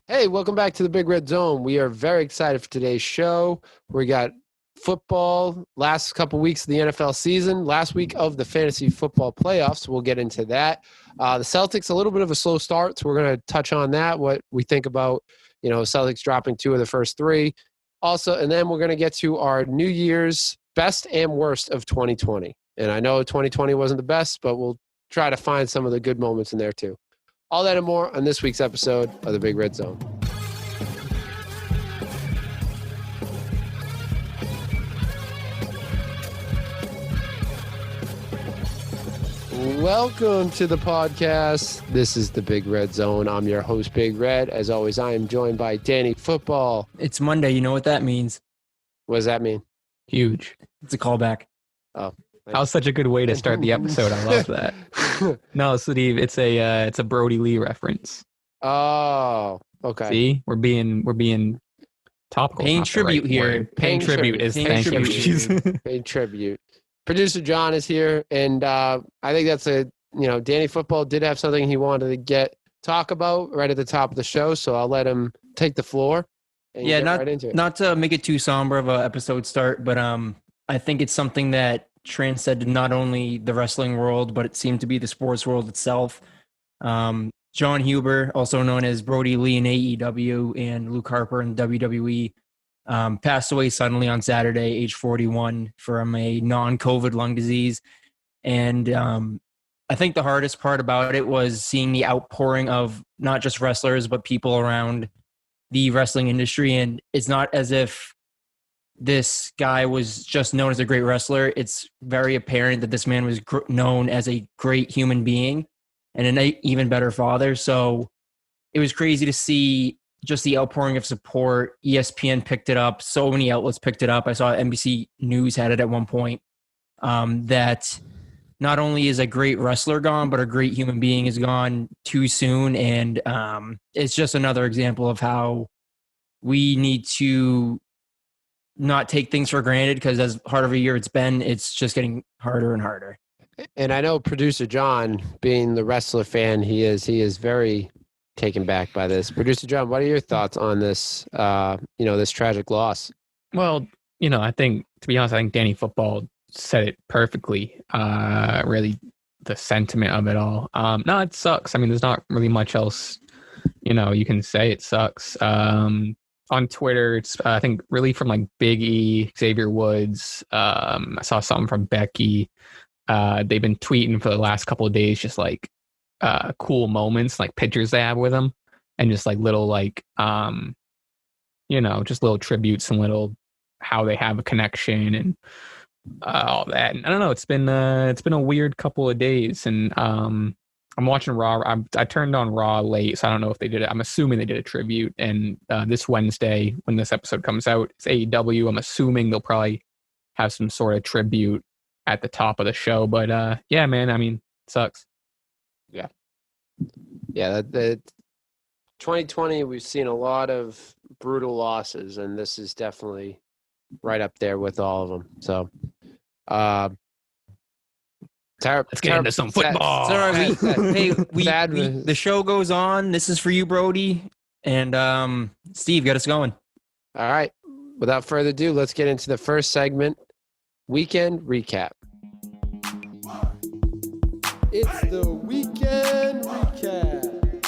Hey, welcome back to the Big Red Zone. We are very excited for today's show. We got football, last couple weeks of the NFL season, last week of the fantasy football playoffs. We'll get into that. The Celtics, a little bit of a slow start, so we're going to touch on that, what we think about, Celtics dropping 2 of the first 3. Also, and then we're going to get to our New Year's best and worst of 2020. And I know 2020 wasn't the best, but we'll try to find some of the good moments in there too. All that and more on this week's episode of the Big Red Zone. Welcome to the podcast. This is the Big Red Zone. I'm your host, Big Red. As always, I am joined by Danny Football. It's Monday. You know what that means? What does that mean? Huge. It's a callback. Oh. That was such a good way to start the episode. I love that. No, Steve, it's a Brodie Lee reference. Oh, okay. See, we're being topical. Paying tribute here. Paying tribute is thank you. Paying tribute. Producer John is here, and I think that's Danny Football did have something he wanted to talk about right at the top of the show, so I'll let him take the floor. And yeah, right not to make it too somber of an episode start, but I think it's something that transcended not only the wrestling world, but it seemed to be the sports world itself. John Huber, also known as Brodie Lee in AEW and Luke Harper in WWE, passed away suddenly on Saturday, age 41, from a non-COVID lung disease. And I think the hardest part about it was seeing the outpouring of not just wrestlers, but people around the wrestling industry. And it's not as if this guy was just known as a great wrestler. It's very apparent that this man was known as a great human being and an even better father. So it was crazy to see just the outpouring of support. ESPN picked it up. So many outlets picked it up. I saw NBC News had it at one point, that not only is a great wrestler gone, but a great human being is gone too soon. And it's just another example of how we need to not take things for granted, because as hard of a year it's been, it's just getting harder and harder. And I know producer John, being the wrestler fan he is very taken back by this. Producer John, what are your thoughts on this, this tragic loss? Well, I think, to be honest, I think Danny Football said it perfectly. Really, the sentiment of it all. No, it sucks. I mean, there's not really much else, you can say. It sucks. On Twitter, it's I think really from like Big E, Xavier Woods. I saw something from Becky. They've been tweeting for the last couple of days, just like cool moments, like pictures they have with him, and just like little like just little tributes and little how they have a connection and all that. And I don't know, it's been a weird couple of days, and I'm watching Raw. I turned on Raw late, so I don't know if they did it. I'm assuming they did a tribute. And this Wednesday, when this episode comes out, it's AEW. I'm assuming they'll probably have some sort of tribute at the top of the show. But yeah, man, I mean, it sucks. Yeah. Yeah, the 2020, we've seen a lot of brutal losses, and this is definitely right up there with all of them. So, let's get into some football. The show goes on. This is for you, Brodie. And Steve, get us going. All right. Without further ado, let's get into the first segment, Weekend Recap. It's the Weekend Recap.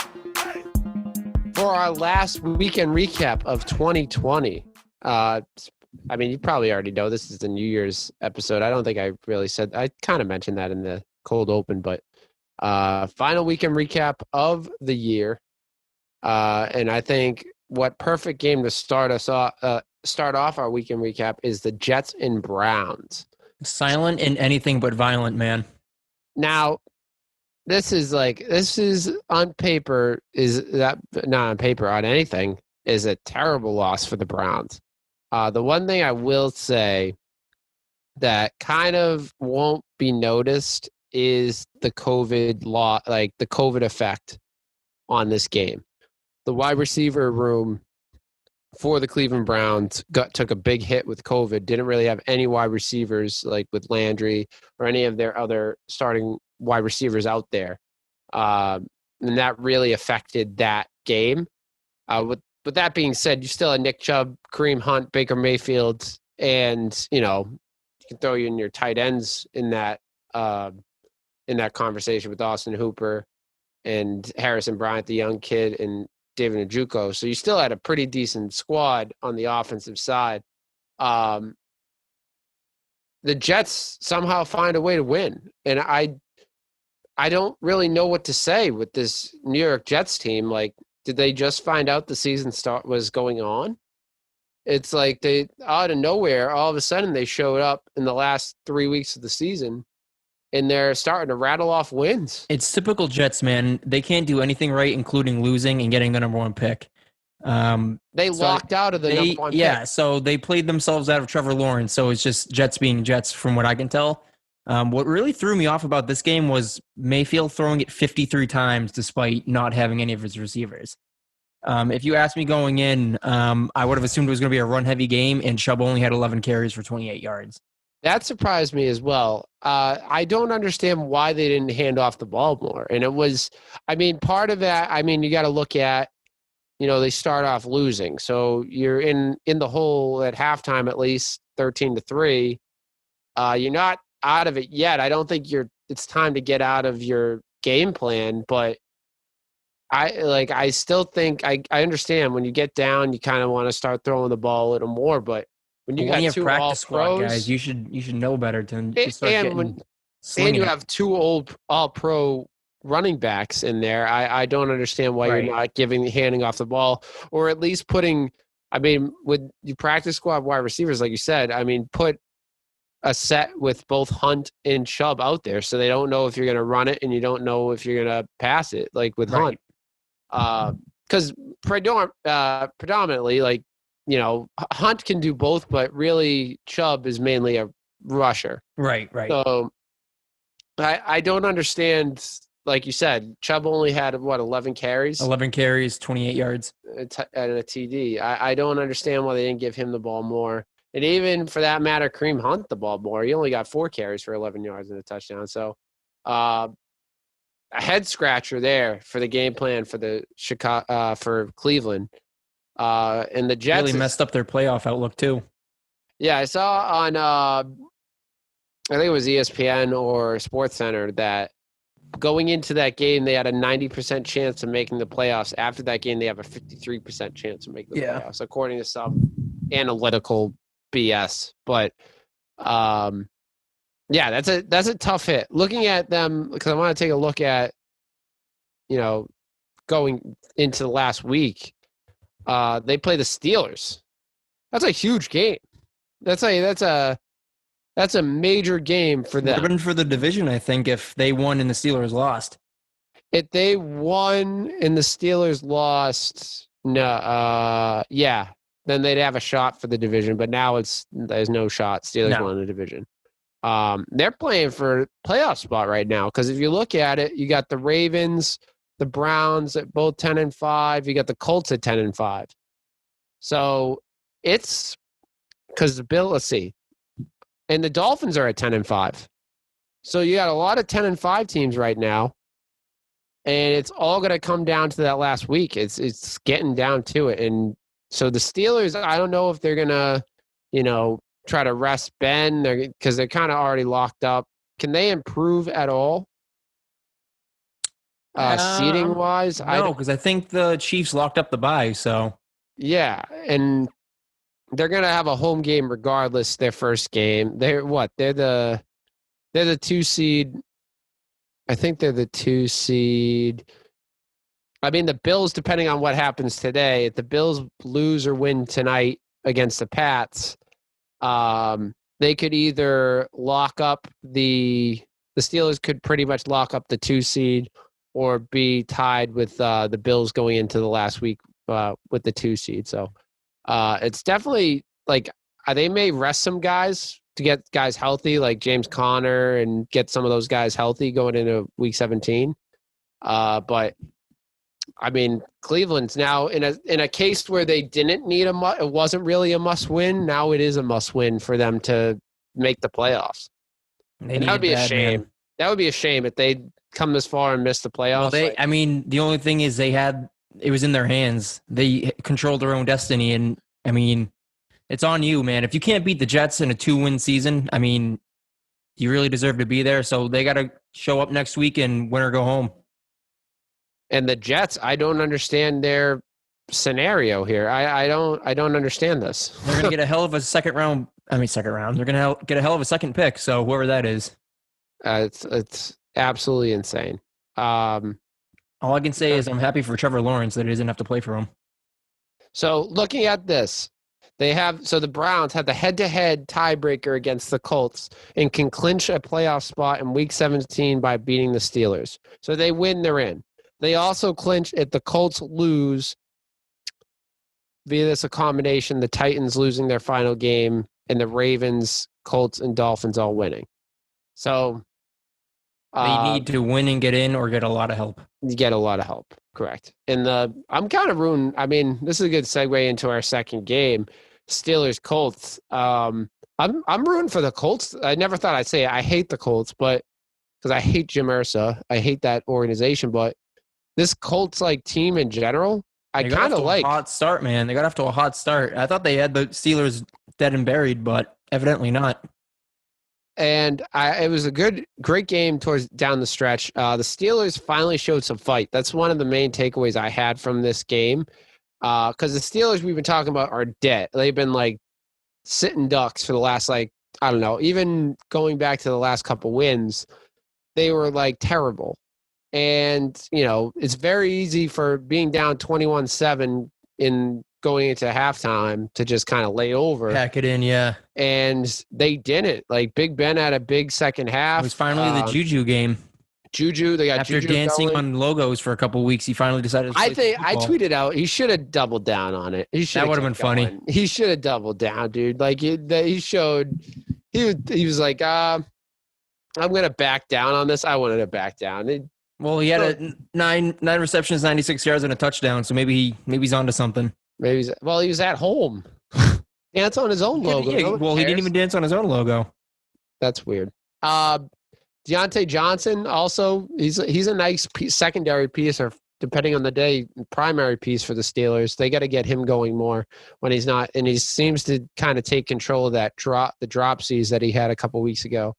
For our last Weekend Recap of 2020, I mean, you probably already know this is the New Year's episode. I don't think I really said, I kind of mentioned that in the cold open, but final weekend recap of the year. And I think what perfect game to start off our weekend recap is the Jets and Browns. Silent and anything but violent, man. Now, this is on paper, not on paper, on anything, is a terrible loss for the Browns. The one thing I will say that kind of won't be noticed is the COVID the COVID effect on this game. The wide receiver room for the Cleveland Browns took a big hit with COVID. Didn't really have any wide receivers like with Landry or any of their other starting wide receivers out there. And that really affected that game. With that being said, you still have Nick Chubb, Kareem Hunt, Baker Mayfield, and you can throw you in your tight ends in that conversation with Austin Hooper and Harrison Bryant, the young kid, and David Njoku. So you still had a pretty decent squad on the offensive side. The Jets somehow find a way to win, and I don't really know what to say with this New York Jets team. Like, did they just find out the season was going on? It's like they, out of nowhere, all of a sudden they showed up in the last 3 weeks of the season, and they're starting to rattle off wins. It's typical Jets, man. They can't do anything right, including losing and getting the number one pick. They locked out of the number one pick. Yeah, so they played themselves out of Trevor Lawrence. So it's just Jets being Jets from what I can tell. What really threw me off about this game was Mayfield throwing it 53 times despite not having any of his receivers. If you asked me going in, I would have assumed it was going to be a run-heavy game, and Chubb only had 11 carries for 28 yards. That surprised me as well. I don't understand why they didn't hand off the ball more. And it was, part of that, you got to look at, they start off losing. So you're in the hole at halftime, at least 13-3. You're not out of it yet. I don't think it's time to get out of your game plan, but I still think I understand when you get down, you kind of want to start throwing the ball a little more, but when you got two practice squad all-pros, guys, you should know better to start and you have two old all-pro running backs in there. I don't understand why you're not handing off the ball, or at least putting. With you practice squad wide receivers, like you said, put a set with both Hunt and Chubb out there, so they don't know if you're going to run it and you don't know if you're going to pass it, like with Hunt. Because predominantly, like, Hunt can do both, but really Chubb is mainly a rusher. Right. So I don't understand. Like you said, Chubb only had 11 carries? 11 carries, 28 yards. And a TD. I don't understand why they didn't give him the ball more. And even for that matter, Kareem Hunt the ball more. He only got 4 carries for 11 yards and a touchdown. So a head scratcher there for the game plan for the for Cleveland. And the Jets really messed up their playoff outlook too. Yeah, I saw on I think it was ESPN or SportsCenter that going into that game they had a 90% chance of making the playoffs. After that game, they have a 53% chance of making the playoffs, according to some analytical BS. But that's a tough hit. Looking at them, because I want to take a look at going into the last week. They play the Steelers. That's a huge game. That's a major game for them. Would have been for the division, I think, if they won and the Steelers lost. If they won and the Steelers lost, then they'd have a shot for the division. But now there's no shot. Steelers won the division. They're playing for playoff spot right now, because if you look at it, you got the Ravens, the Browns at both 10-5. You got the Colts at 10-5. So it's because let's see. And the Dolphins are at 10-5. So you got a lot of 10-5 teams right now. And it's all going to come down to that last week. It's getting down to it. And so the Steelers, I don't know if they're going to, try to rest Ben because they're kind of already locked up. Can they improve at all? Seating wise? No, because I think the Chiefs locked up the bye. So yeah. And they're going to have a home game regardless, their first game. They're the 2 seed. I think they're the 2 seed. The Bills, depending on what happens today, if the Bills lose or win tonight against the Pats, they could either lock up the Steelers could pretty much lock up the 2 seed or be tied with the Bills going into the last week with the 2 seed. So it's definitely like they may rest some guys to get guys healthy, like James Conner, and get some of those guys healthy going into week 17. But Cleveland's now in a case where they didn't need it wasn't really a must win. Now it is a must win for them to make the playoffs. And that would be a shame. Man. That would be a shame if they come this far and miss the playoffs. Well, the only thing is they had it was in their hands. They controlled their own destiny. And I mean, it's on you, man. If you can't beat the Jets in a 2-win season, I mean, you really deserve to be there. So they got to show up next week and win or go home. And the Jets, I don't understand their scenario here. I don't understand this. They're going to get a hell of a second round. They're going to get a hell of a second pick. So whoever that is. It's absolutely insane. All I can say is I'm happy for Trevor Lawrence that he doesn't have to play for him. So looking at this, the Browns have the head-to-head tiebreaker against the Colts and can clinch a playoff spot in Week 17 by beating the Steelers. So they win, they're in. They also clinch if the Colts lose via this accommodation, the Titans losing their final game, and the Ravens, Colts, and Dolphins all winning. So they need to win and get in or get a lot of help. You get a lot of help, correct. And I'm kind of ruined. I mean, this is a good segue into our second game, Steelers Colts. I'm rooting for the Colts. I never thought I'd say it. I hate the Colts, but because I hate Jim Irsay, I hate that organization. But this Colts team in general, I kind of like. A hot start, man. They got off to a hot start. I thought they had the Steelers dead and buried, but evidently not. And it was a great game towards down the stretch. The Steelers finally showed some fight. That's one of the main takeaways I had from this game. Because the Steelers we've been talking about are dead. They've been sitting ducks for the last I don't know, even going back to the last couple wins, they were terrible. And, it's very easy for being down 21-7 in going into halftime to just kind of lay over. Pack it in, yeah. And they didn't. Big Ben had a big second half. It was finally the Juju game. They got After Juju dancing going on logos for a couple of weeks, he finally decided to play I tweeted out he should have doubled down on it. That would have been funny. He should have doubled down, dude. He showed he was like, I'm gonna back down on this. I wanted to back down. He had nine receptions, 96 yards, and a touchdown. So maybe he's onto something. He was at home. Dance on his own logo. Yeah, he didn't even dance on his own logo. That's weird. Deontay Johnson also he's a nice secondary piece, or depending on the day, primary piece for the Steelers. They got to get him going more when he's not, and he seems to kind of take control of that the dropsies that he had a couple weeks ago.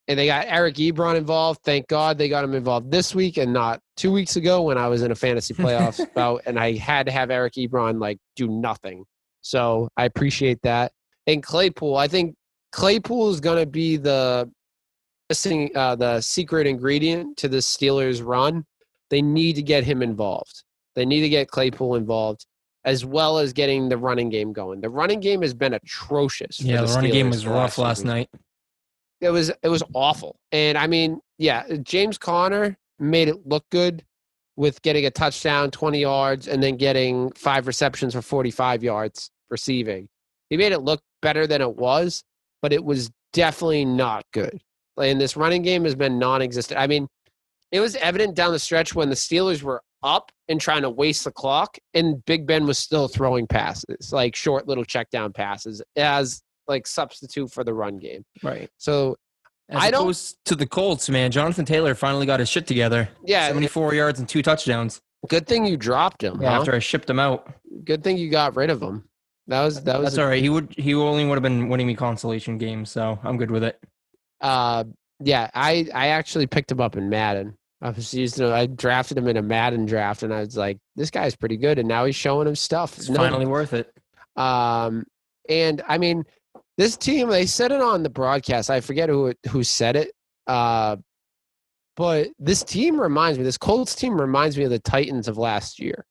And they got Eric Ebron involved. Thank God they got him involved this week and not 2 weeks ago when I was in a fantasy playoffs bout and I had to have Eric Ebron do nothing. So I appreciate that. And Claypool, I think Claypool is going to be the secret ingredient to the Steelers run. They need to get him involved. They need to get Claypool involved, as well as getting the running game going. The running game has been atrocious. Yeah, the running game was rough last night. It was awful. And I mean, yeah, James Conner made it look good with getting a touchdown, 20 yards, and then getting 5 receptions for 45 yards receiving. He made it look better than it was, but it was definitely not good. And this running game has been non-existent. I mean, it was evident down the stretch when the Steelers were up and trying to waste the clock, and Big Ben was still throwing passes, short little check down passes as substitute for the run game. Right. So as opposed to the Colts, man, Jonathan Taylor finally got his shit togetger. Yeah. 74 yards and 2 touchdowns. Good thing you dropped him. Yeah, after I shipped him out. Good thing you got rid of him. That's all right. He only would have been winning me consolation games, so I'm good with it. Yeah, I actually picked him up in Madden. I drafted him in a Madden draft, and I was like, this guy's pretty good, and now he's showing him stuff. It's finally worth it. And I mean, this team, they said it on the broadcast. I forget who said it. But this Colts team reminds me of the Titans of last year.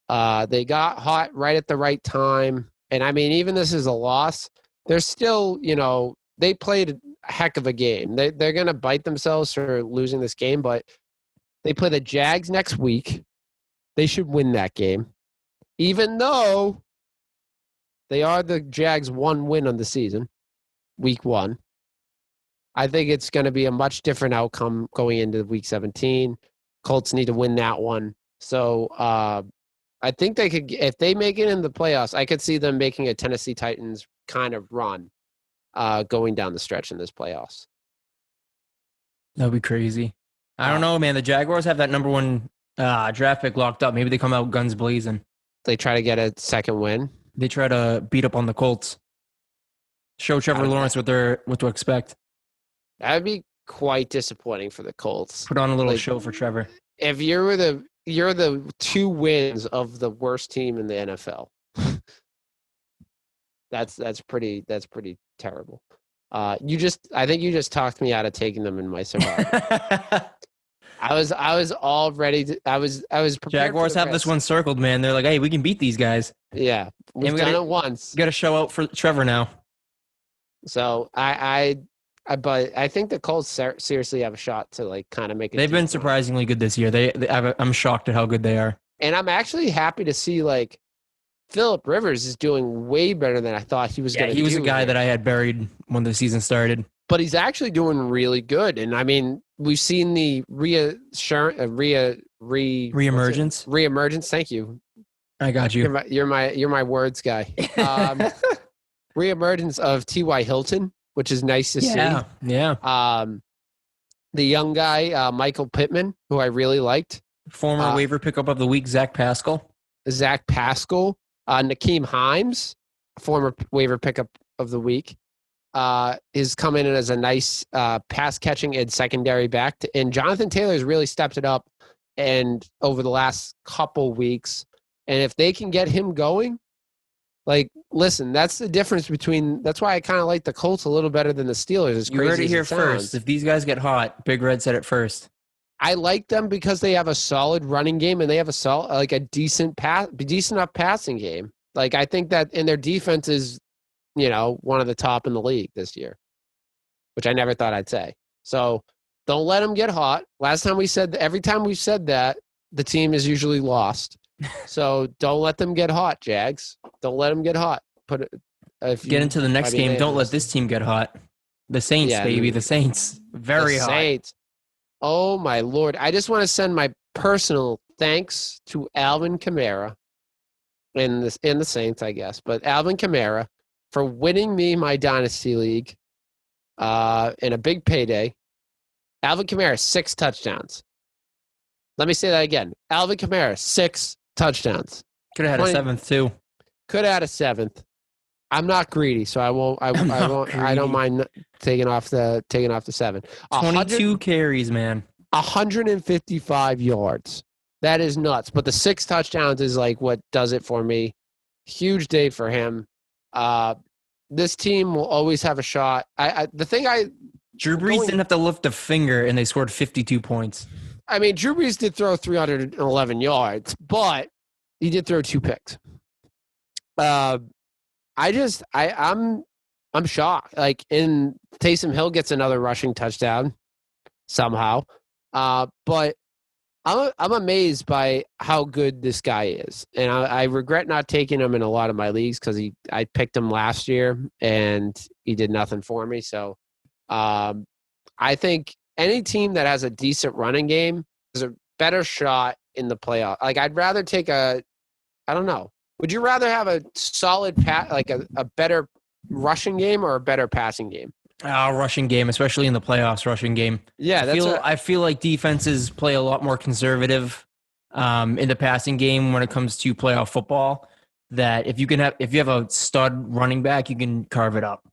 They got hot right at the right time. And I mean, even this is a loss, they're still, they played a heck of a game. They're going to bite themselves for losing this game, but they play the Jags next week. They should win that game, even though they are the Jags' one win on the season, week 1. I think it's going to be a much different outcome going into week 17. Colts need to win that one. So I think they could, if they make it in the playoffs, I could see them making a Tennessee Titans kind of run going down the stretch in this playoffs. That would be crazy. I don't know, man. The Jaguars have that number 1 Draft pick locked up. Maybe they come out guns blazing. They try to get a second win. They try to beat up on the Colts. Show Trevor Lawrence what to expect. That would be quite disappointing for the Colts. Put on a little show for Trevor. If you're the 2 wins of the worst team in the NFL. that's pretty terrible. I think you just talked me out of taking them in my survival. I was all ready to. I was prepared. Jaguars have this one circled, man. They're like, hey, we can beat these guys. Yeah, we've done it once. Got to show out for Trevor now. So but I think the Colts seriously have a shot to like kind of make it. They've been surprisingly good this year. I'm shocked at how good they are. And I'm actually happy to see like Phillip Rivers is doing way better than I thought he was going to do. He was a guy that I had buried when the season started. But he's actually doing really good. And I mean, we've seen the reemergence. Reemergence. Thank you. I got you. You're my words guy. Reemergence of T.Y. Hilton, which is nice to see. Yeah. The young guy, Michael Pittman, who I really liked. Former waiver pickup of the week, Zach Pascal. Nakeem Himes, former waiver pickup of the week, is coming in as a nice pass catching and secondary back. And Jonathan Taylor's really stepped it up and over the last couple weeks. And if they can get him going, like, listen, that's the difference between. That's why I kind of like the Colts a little better than the Steelers. As you heard it here first. If these guys get hot, Big Red said it first. I like them because they have a solid running game and they have a decent enough passing game. Like I think that in their defense is, one of the top in the league this year, which I never thought I'd say. So don't let them get hot. Every time we've said that, the team is usually lost. So don't let them get hot, Jags. Don't let them get hot. Get into the next game. Don't let this team get hot. The Saints, baby. The Saints. Very hot. Saints. Oh, my Lord. I just want to send my personal thanks to Alvin Kamara in the Saints, I guess. But Alvin Kamara for winning me my Dynasty League in a big payday. Alvin Kamara, 6 touchdowns. Let me say that again. Alvin Kamara, 6 touchdowns. Could have had a 7th, too. Could have had a 7th. I'm not greedy, so I won't. I don't mind taking off the 7. 22 carries, man. 155 yards. That is nuts. But the 6 touchdowns is like what does it for me. Huge day for him. This team will always have a shot. Drew Brees didn't have to lift a finger, and they scored 52 points. I mean, Drew Brees did throw 311 yards, but he did throw 2 picks. I'm shocked. Like Taysom Hill gets another rushing touchdown somehow. But I'm amazed by how good this guy is. And I regret not taking him in a lot of my leagues because I picked him last year and he did nothing for me. So I think any team that has a decent running game has a better shot in the playoff. Like I'd rather take I don't know. Would you rather have a solid a better rushing game or a better passing game? Rushing game, especially in the playoffs. Rushing game. Yeah, I feel like defenses play a lot more conservative in the passing game when it comes to playoff football. That if you have a stud running back, you can carve it up.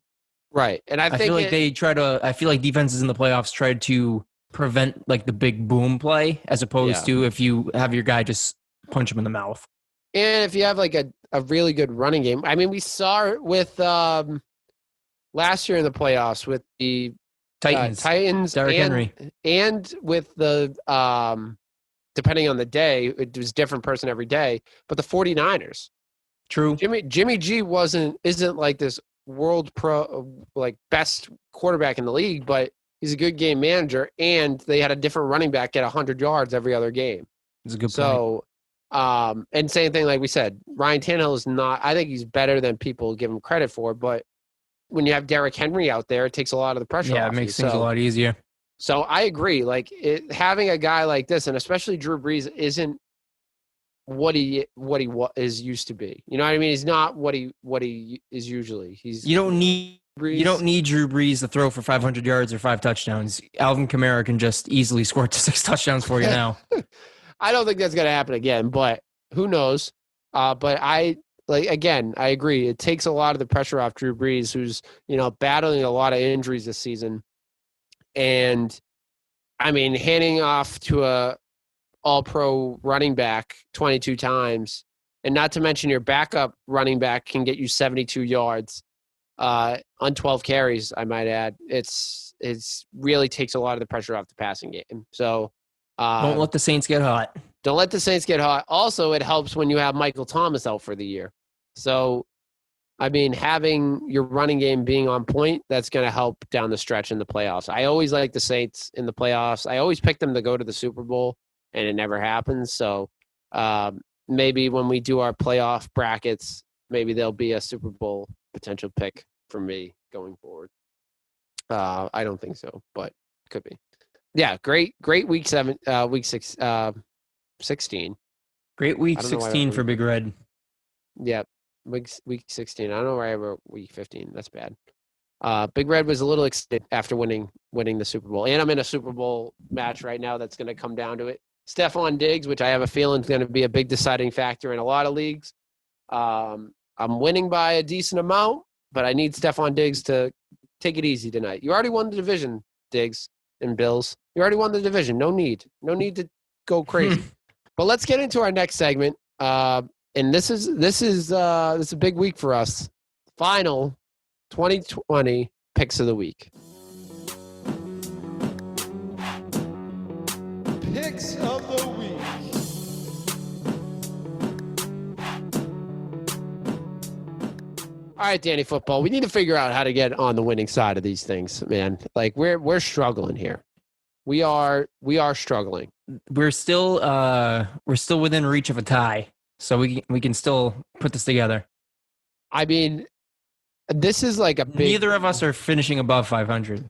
Right, and I feel like I feel like defenses in the playoffs try to prevent like the big boom play as opposed to if you have your guy just punch him in the mouth. And if you have like a really good running game, I mean, we saw it with last year in the playoffs with the Titans, Derrick Henry, and with the depending on the day, it was a different person every day. But the 49ers, true. Jimmy G isn't like this world pro like best quarterback in the league, but he's a good game manager, and they had a different running back get 100 yards every other game. It's a good point. And same thing, like we said, Ryan Tannehill is not, I think he's better than people give him credit for, but when you have Derrick Henry out there, it takes a lot of the pressure off. Yeah, it makes things a lot easier. So I agree. Like having a guy like this, and especially Drew Brees, isn't what he is used to be. You know what I mean? He's not what he is usually. You don't need Drew Brees to throw for 500 yards or 5 touchdowns. Alvin Kamara can just easily score 6 touchdowns for you now. I don't think that's going to happen again, but who knows? But I agree. It takes a lot of the pressure off Drew Brees, who's, battling a lot of injuries this season. And I mean, handing off to a all-pro running back 22 times, and not to mention your backup running back can get you 72 yards on 12 carries, I might add. It's really takes a lot of the pressure off the passing game. So don't let the Saints get hot. Don't let the Saints get hot. Also, it helps when you have Michael Thomas out for the year. So, I mean, having your running game being on point, that's going to help down the stretch in the playoffs. I always like the Saints in the playoffs. I always pick them to go to the Super Bowl, and it never happens. So, maybe when we do our playoff brackets, maybe there'll be a Super Bowl potential pick for me going forward. I don't think so, but could be. Yeah, great week 16. Great week 16 for Big Red. Yeah, week 16. I don't know where I wrote week 15. That's bad. Big Red was a little excited after winning the Super Bowl. And I'm in a Super Bowl match right now that's going to come down to it. Stephon Diggs, which I have a feeling is going to be a big deciding factor in a lot of leagues. I'm winning by a decent amount, but I need Stephon Diggs to take it easy tonight. You already won the division, Diggs and Bills. You already won the division. No need to go crazy. But let's get into our next segment. And this is a big week for us. Final 2020 picks of the week. Picks of the week. All right, Danny Football. We need to figure out how to get on the winning side of these things, man. Like we're struggling here. We are struggling. We're still within reach of a tie, so we can still put this together. I mean, this is like a big. Neither of us are finishing above 500.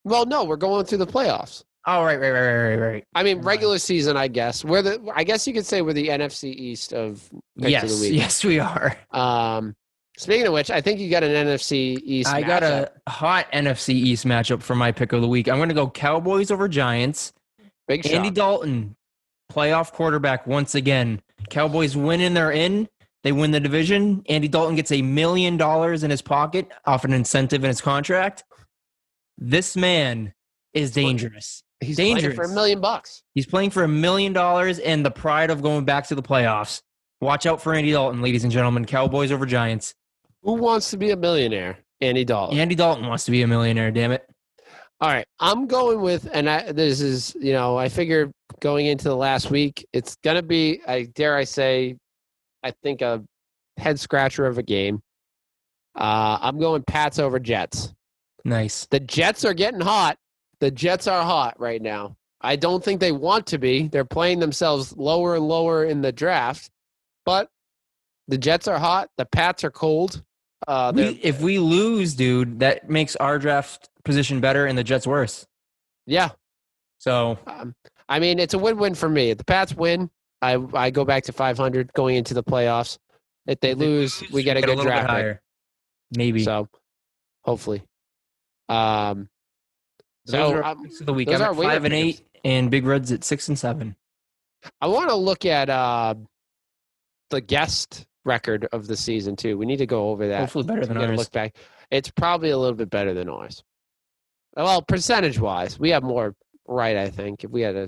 Well, no, we're going through the playoffs. Oh, right. I mean, regular season, I guess. I guess you could say we're the NFC East of picks of the week. Yes, we are. Speaking of which, I think you got an NFC East I got a hot NFC East matchup for my pick of the week. I'm going to go Cowboys over Giants. Big Andy shot. Dalton, playoff quarterback once again. Cowboys win and they're in. They win the division. Andy Dalton gets $1 million in his pocket off an incentive in his contract. This man is dangerous. He's dangerous. playing for $1 million. He's playing for $1 million and the pride of going back to the playoffs. Watch out for Andy Dalton, ladies and gentlemen. Cowboys over Giants. Who wants to be a millionaire? Andy Dalton. Andy Dalton wants to be a millionaire, damn it. All right. I'm going with, this is, I figure going into the last week, it's going to be, I think a head scratcher of a game. I'm going Pats over Jets. Nice. The Jets are getting hot. The Jets are hot right now. I don't think they want to be. They're playing themselves lower and lower in the draft, but the Jets are hot. The Pats are cold. If we lose, dude, that makes our draft position better and the Jets worse. Yeah. So, I mean, it's a win-win for me. If the Pats win, I go back to 500 going into the playoffs. If they lose, we get a good draft pick. Maybe. So, hopefully. Those are our picks of the week. I'm at 5 and 8, and Big Red's at 6 and 7. I want to look at the guest record of the season too. We need to go over that. Hopefully better than ours. Look back. It's probably a little bit better than ours. Well, percentage-wise, we have more right. I think if we had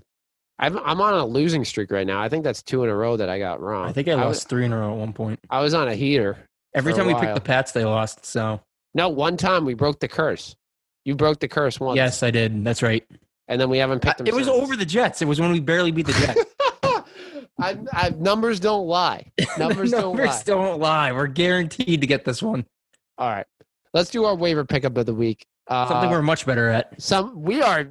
I'm on a losing streak right now. I think that's 2 in a row that I got wrong. I think I lost 3 in a row at one point. I was on a heater. Every time we picked the Pats, they lost. So no, one time we broke the curse. You broke the curse once. Yes, I did. That's right. And then we haven't picked them. It was over the Jets. It was when we barely beat the Jets. Numbers don't lie. Numbers don't lie. We're guaranteed to get this one. All right. Let's do our waiver pickup of the week. Something we're much better at. We are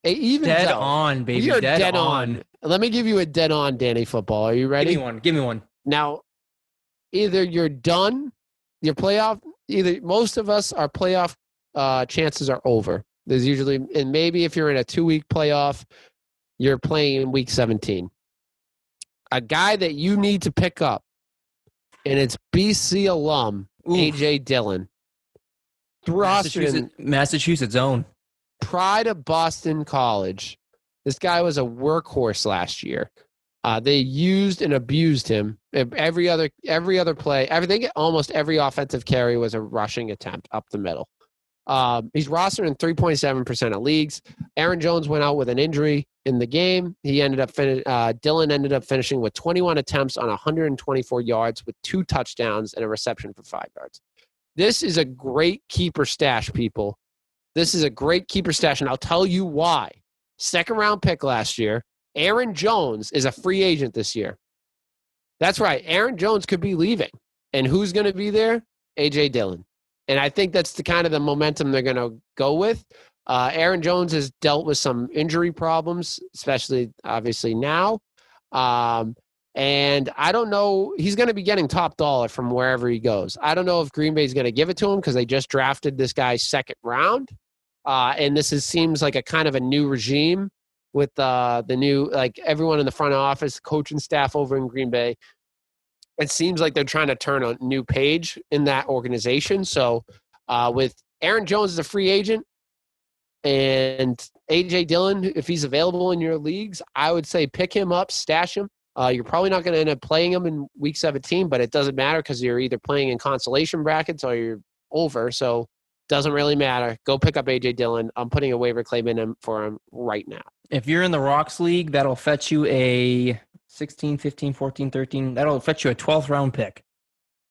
even dead on, baby. We are dead on. Let me give you a dead on, Danny Football. Are you ready? Give me one. Now, either you're done, your playoff. Either most of us, our playoff chances are over. There's usually, and maybe if you're in a 2-week playoff, you're playing in week 17. A guy that you need to pick up, and it's BC alum, A.J. Dillon. Massachusetts own. Pride of Boston College. This guy was a workhorse last year. They used and abused him. Every other play, everything, almost every offensive carry was a rushing attempt up the middle. He's rostered in 3.7% of leagues. Aaron Jones went out with an injury in the game. He ended up Dillon ended up finishing with 21 attempts on 124 yards with 2 touchdowns and a reception for 5 yards. This is a great keeper stash, people. This is a great keeper stash, and I'll tell you why. Second round pick last year. Aaron Jones is a free agent this year. That's right. Aaron Jones could be leaving. And who's going to be there? A.J. Dillon. And I think that's the kind of the momentum they're going to go with. Aaron Jones has dealt with some injury problems, especially obviously now. And I don't know. He's going to be getting top dollar from wherever he goes. I don't know if Green Bay is going to give it to him because they just drafted this guy second round. And seems like a kind of a new regime with the new, like everyone in the front office, coaching staff over in Green Bay. It seems like they're trying to turn a new page in that organization. So with Aaron Jones as a free agent and A.J. Dillon, if he's available in your leagues, I would say pick him up, stash him. You're probably not going to end up playing him in week 17, but it doesn't matter because you're either playing in consolation brackets or you're over. So doesn't really matter. Go pick up A.J. Dillon. I'm putting a waiver claim in for him right now. If you're in the Rocks League, that'll fetch you a 16, 15, 14, 13. That'll fetch you a 12th round pick.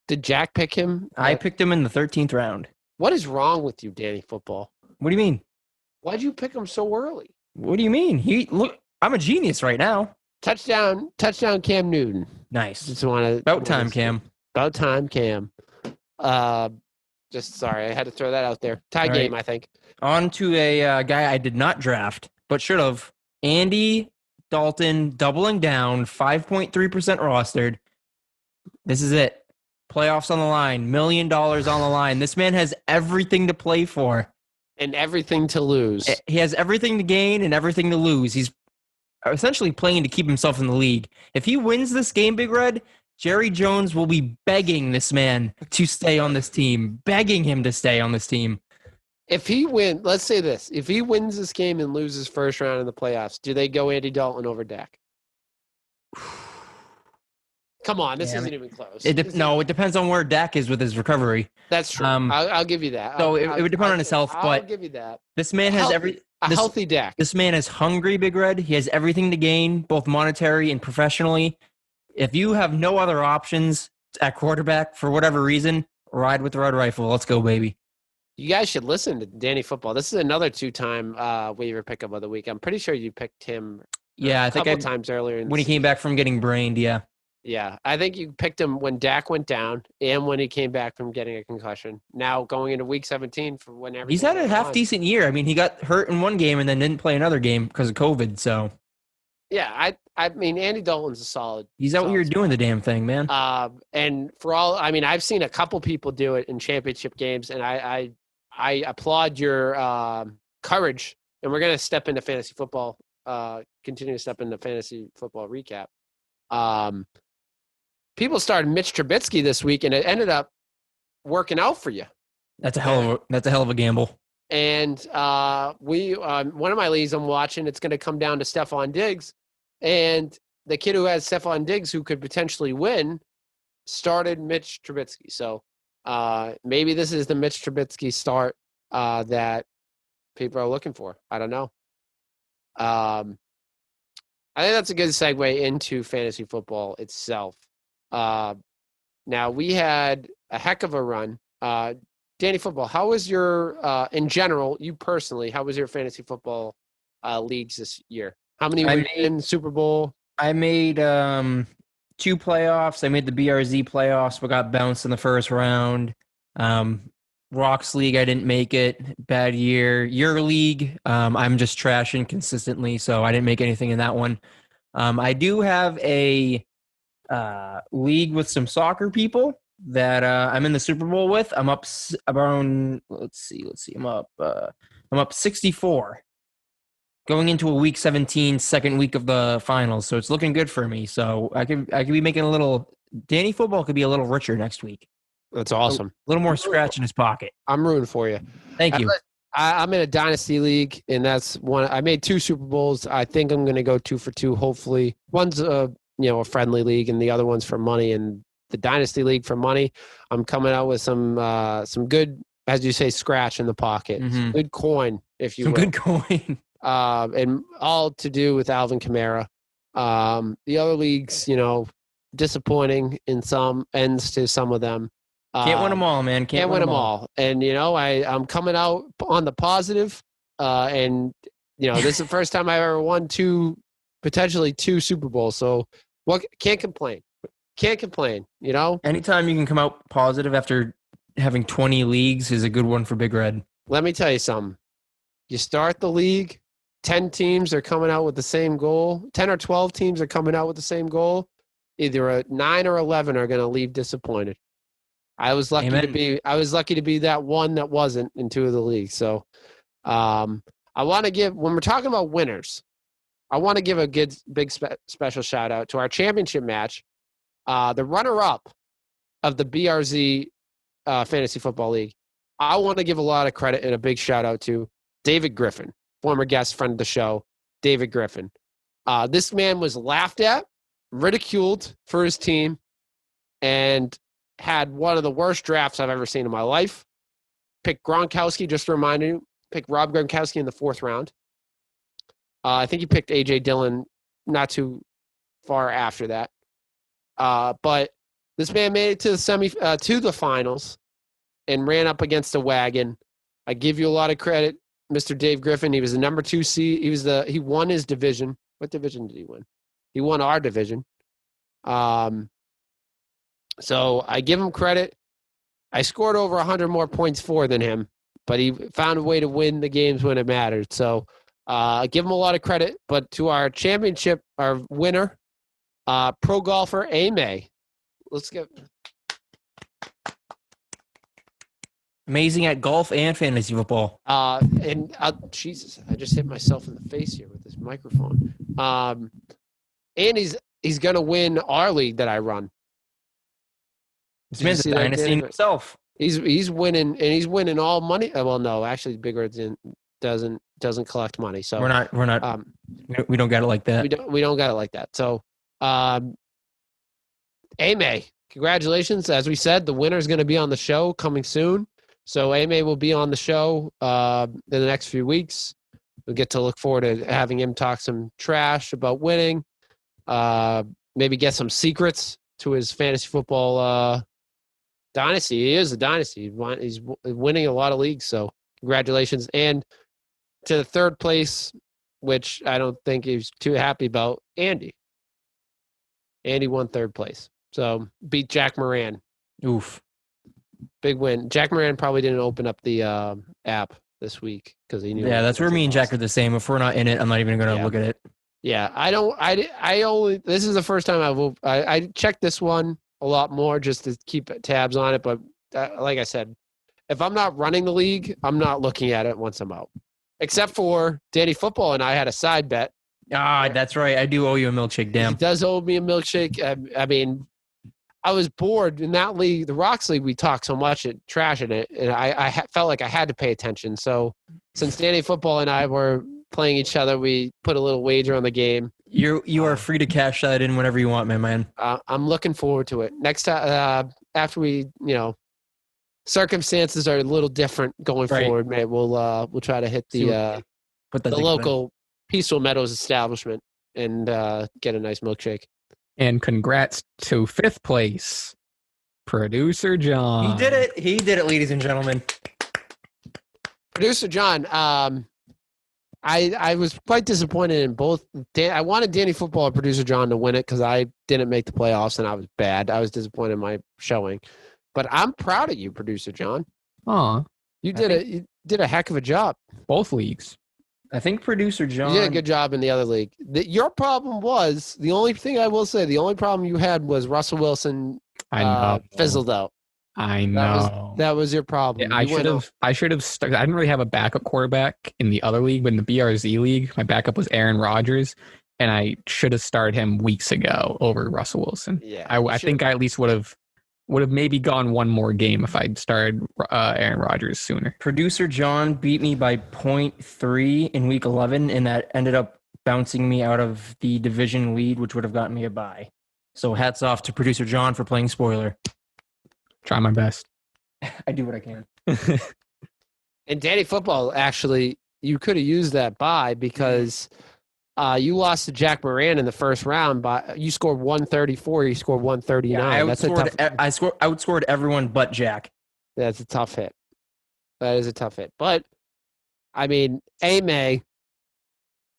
Did Jack pick him? I picked him in the 13th round. What is wrong with you, Danny Football? What do you mean? Why'd you pick him so early? What do you mean? Look, I'm a genius right now. Touchdown, Cam Newton. Nice. Just want to About time, Cam. About time, Cam. Sorry, I had to throw that out there. Tie All game, right. I think. On to a guy I did not draft, but should have. Andy Dalton doubling down, 5.3% rostered. This is it. Playoffs on the line, $1 million on the line. This man has everything to play for. And everything to lose. He has everything to gain and everything to lose. He's essentially playing to keep himself in the league. If he wins this game, Big Red, Jerry Jones will be begging this man to stay on this team, begging him to stay on this team. If he let's say this. If he wins this game and loses first round in the playoffs, do they go Andy Dalton over Dak? Come on, this isn't even close. It depends on where Dak is with his recovery. That's true. I'll give you that. So it would depend on his health, but I'll give you that. This man has healthy Dak. This man is hungry, Big Red. He has everything to gain, both monetary and professionally. If you have no other options at quarterback for whatever reason, ride with the red rifle. Let's go, baby. You guys should listen to Danny Football. This is another 2-time waiver pickup of the week. I'm pretty sure you picked him. Yeah, I think a couple times earlier when he came back from getting brained. Yeah. Yeah, I think you picked him when Dak went down and when he came back from getting a concussion. Now going into week 17 for whenever he's had a half-decent year. I mean, he got hurt in one game and then didn't play another game because of COVID. So, yeah, I mean, Andy Dalton's a solid. He's out here doing the damn thing, man. And for all, I mean, I've seen a couple people do it in championship games, and I applaud your courage. And we're gonna step into fantasy football. Continue to step into fantasy football recap. People started Mitch Trubisky this week, and it ended up working out for you. That's a hell of a gamble. And one of my leagues I'm watching, it's going to come down to Stephon Diggs, and the kid who has Stephon Diggs, who could potentially win, started Mitch Trubisky. So maybe this is the Mitch Trubisky start that people are looking for. I don't know. I think that's a good segue into fantasy football itself. Now, we had a heck of a run. Danny Football, how was your, in general, you personally, how was your fantasy football leagues this year? How many were in Super Bowl? I made 2 playoffs. I made the BRZ playoffs, but got bounced in the first round. Rocks League, I didn't make it. Bad year. Your league, I'm just trashing consistently, so I didn't make anything in that one. I do have a league with some soccer people that I'm in the Super Bowl with. I'm up around, let's see. I'm up 64 going into a week 17, second week of the finals. So it's looking good for me. So I could be making a little, Danny Football could be a little richer next week. That's awesome. A little more scratch in his pocket. I'm rooting for you. Thank you. I'm in a dynasty league, and that's one. I made 2 Super Bowls. I think I'm going to go 2 for 2. Hopefully, one's a friendly league, and the other one's for money. And the dynasty league for money, I'm coming out with some good, as you say, scratch in the pocket, some good coin, if you will. Some good coin. And all to do with Alvin Kamara. The other leagues, disappointing in some ends to some of them. Can't win them all, man. Can't win them all. And, I'm coming out on the positive. And, this is the first time I've ever won potentially 2 Super Bowls. So can't complain. Can't complain, Anytime you can come out positive after having 20 leagues is a good one for Big Red. Let me tell you something. You start the league, 10 teams are coming out with the same goal. 10 or 12 teams are coming out with the same goal. Either 9 or 11 are going to leave disappointed. I was lucky to be that one that wasn't in 2 of the leagues. So I want to when we're talking about winners, I want to give a good big special shout out to our championship match. The runner-up of the BRZ Fantasy Football League. I want to give a lot of credit and a big shout out to David Griffin, former guest friend of the show, David Griffin. This man was laughed at, ridiculed for his team, and had one of the worst drafts I've ever seen in my life. Picked Gronkowski, just to remind you, picked Rob Gronkowski in the 4th round. I think he picked A.J. Dillon not too far after that. But this man made it to the to the finals and ran up against a wagon. I give you a lot of credit, Mr. Dave Griffin. He was the number 2 seed. He won his division. What division did he win? He won our division. So I give him credit. I scored over 100 more points than him, but he found a way to win the games when it mattered. So I give him a lot of credit. But to our championship, our winner, pro golfer Ame. Let's get amazing at golf and fantasy football. Jesus, I just hit myself in the face here with this microphone. And he's gonna win our league that I run. This man's a dynasty himself. He's winning, and he's winning all money. Well, no, actually, Big Red doesn't collect money. So we're not. We don't got it like that. We don't got it like that. So. Ame, congratulations. As we said, the winner is going to be on the show coming soon. So Ame will be on the show in the next few weeks. We'll get to look forward to having him talk some trash about winning. Maybe get some secrets to his fantasy football dynasty. He is a dynasty. He's winning a lot of leagues. So congratulations. And to the 3rd place, which I don't think he's too happy about, Andy. Andy won 3rd place. So beat Jack Moran. Oof. Big win. Jack Moran probably didn't open up the app this week because he knew. Yeah, that's where me and Jack are the same. If we're not in it, I'm not even going to look at it. Yeah, this is the first time I checked this one a lot more just to keep tabs on it. But like I said, if I'm not running the league, I'm not looking at it once I'm out. Except for Danny Football and I had a side bet. That's right. I do owe you a milkshake, damn. He does owe me a milkshake. I mean, I was bored in that league, the Rocks League. We talked so much at trashing it, and I felt like I had to pay attention. So since Danny Football and I were playing each other, we put a little wager on the game. You are free to cash that in whenever you want, man. I'm looking forward to it. Next time, after we, circumstances are a little different going forward, man. We'll try to hit the local Peaceful Meadows establishment and get a nice milkshake. And congrats to 5th place, Producer John. He did it, ladies and gentlemen. Producer John, I was quite disappointed in both. I wanted Danny Football and Producer John to win it because I didn't make the playoffs and I was bad. I was disappointed in my showing. But I'm proud of you, Producer John. You did a heck of a job. Both leagues. I think Producer John. You did a good job in the other league. Your problem was, the only thing I will say, the only problem you had was Russell Wilson fizzled out. I know. That was your problem. Yeah, I should have stuck. I didn't really have a backup quarterback in the other league, but in the BRZ league, my backup was Aaron Rodgers, and I should have started him weeks ago over Russell Wilson. Yeah, I think I at least would have would have maybe gone one more game if I'd started Aaron Rodgers sooner. Producer John beat me by 0.3 in week 11, and that ended up bouncing me out of the division lead, which would have gotten me a bye. So hats off to producer John for playing spoiler. Try my best. I do what I can. And Danny Football, actually, you could have used that bye because you lost to Jack Moran in the first round, but you scored 134. You scored 139. Yeah, That's a tough. I outscored everyone but Jack. That's a tough hit. That is a tough hit. But I mean, Ame,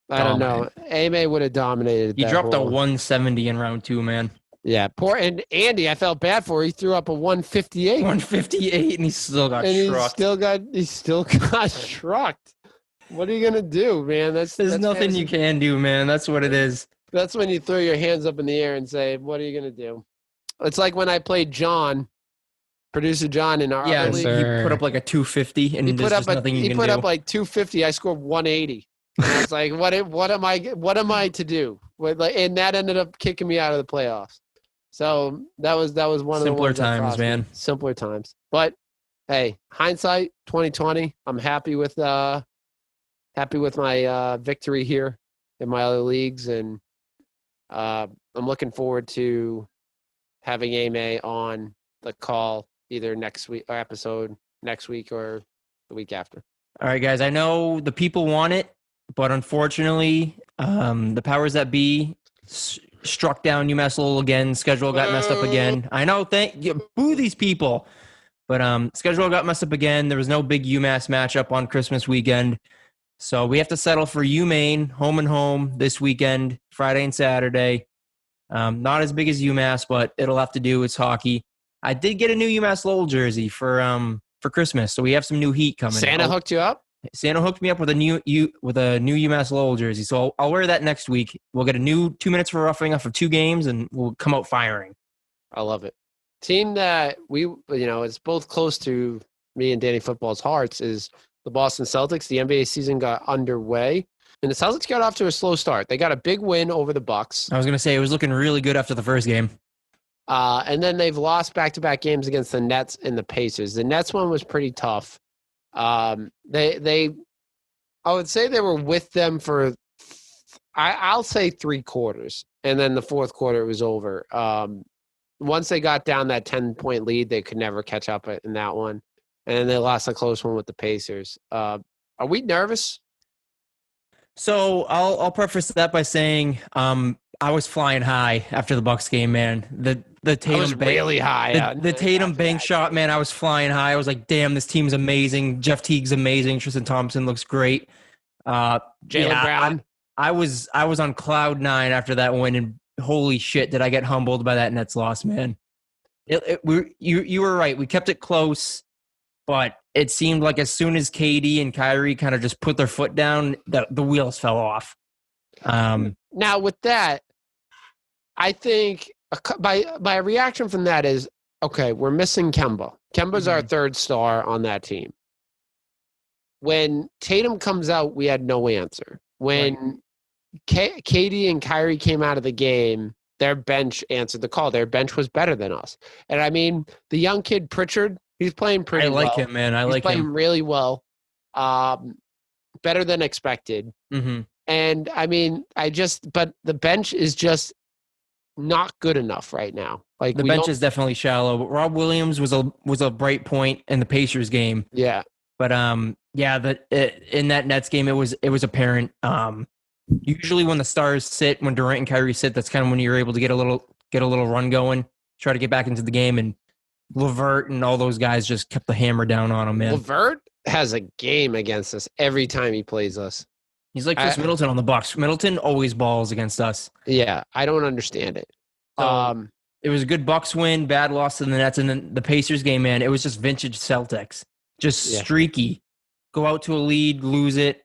I don't know. Ame would have dominated. He dropped a 170 in round 2, man. Yeah, poor and Andy, I felt bad for. He threw up a 158. 158, and he still got and struck. He still got struck. What are you gonna do, man? There's that's nothing fantasy. you can do, man. That's what it is. That's when you throw your hands up in the air and say, "What are you gonna do?" It's like when I played John, producer John, in our other league. He put up like a 250, and there's just nothing you can do. He put up like 250. I scored 180. And I was like, "What am I to do?" And that ended up kicking me out of the playoffs. So that was one of the simpler times, man. Simpler times. But hey, hindsight 2020. I'm happy with my victory here in my other leagues, and I'm looking forward to having Ame on the call either next week or episode next week or the week after. All right, guys. I know the people want it, but unfortunately, the powers that be struck down UMass Lowell again. Schedule got messed up again. I know. Boo these people. But schedule got messed up again. There was no big UMass matchup on Christmas weekend. So we have to settle for UMaine, home and home this weekend, Friday and Saturday. Not as big as UMass, but it'll have to do. It's hockey. I did get a new UMass Lowell jersey for Christmas, so we have some new heat coming. Santa hooked you up? Santa hooked me up with a new UMass Lowell jersey, so I'll wear that next week. We'll get a new 2 minutes for roughing off of 2 games, and we'll come out firing. I love it. Team that it's both close to me and Danny Football's hearts is the Boston Celtics. The NBA season got underway, and the Celtics got off to a slow start. They got a big win over the Bucks. I was going to say it was looking really good after the first game. And then they've lost back-to-back games against the Nets and the Pacers. The Nets one was pretty tough. I would say they were with them for, I'll say 3 quarters, and then the fourth quarter it was over. Once they got down that 10-point lead, they could never catch up in that one, and then they lost a close one with the Pacers. Are we nervous? So I'll preface that by saying I was flying high after the Bucks game, man. The Tatum was really high. The Tatum bank shot, man. I was flying high. I was like, damn, this team's amazing. Jeff Teague's amazing. Tristan Thompson looks great. Jaylen Brown. I was on cloud 9 after that win, and holy shit, did I get humbled by that Nets loss, man. You were right. We kept it close, but it seemed like as soon as KD and Kyrie kind of just put their foot down, the wheels fell off. Now with that, I think my reaction from that is, okay, we're missing Kemba. Kemba's our third star on that team. When Tatum comes out, we had no answer. When KD and Kyrie came out of the game, their bench answered the call. Their bench was better than us. And I mean, the young kid Pritchard, he's playing pretty well. I like him, man. He's playing really well. Better than expected. Mm-hmm. And I mean, but the bench is just not good enough right now. Like the bench is definitely shallow. But Rob Williams was a bright point in the Pacers game. Yeah. But in that Nets game, it was apparent. Usually when the stars sit, when Durant and Kyrie sit, that's kind of when you're able to get a little run going, try to get back into the game. And LeVert and all those guys just kept the hammer down on him, man. LeVert has a game against us every time he plays us. He's like Chris Middleton on the Bucks. Middleton always balls against us. Yeah, I don't understand it. So, it was a good Bucks win, bad loss to the Nets, and then the Pacers game, man, it was just vintage Celtics. Just streaky. Go out to a lead, lose it,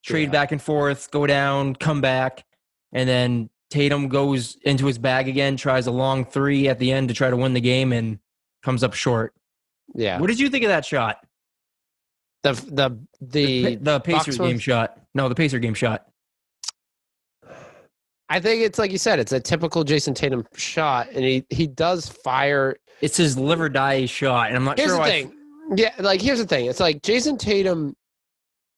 trade back and forth, go down, come back, and then Tatum goes into his bag again, tries a long 3 at the end to try to win the game, and comes up short. Yeah. What did you think of that shot? The Pacers game shot. No, the Pacer game shot. I think it's like you said, it's a typical Jayson Tatum shot, and he does fire. It's his live or die shot, and I'm not Here's sure the why. thing. Yeah, like here's the thing. It's like Jayson Tatum,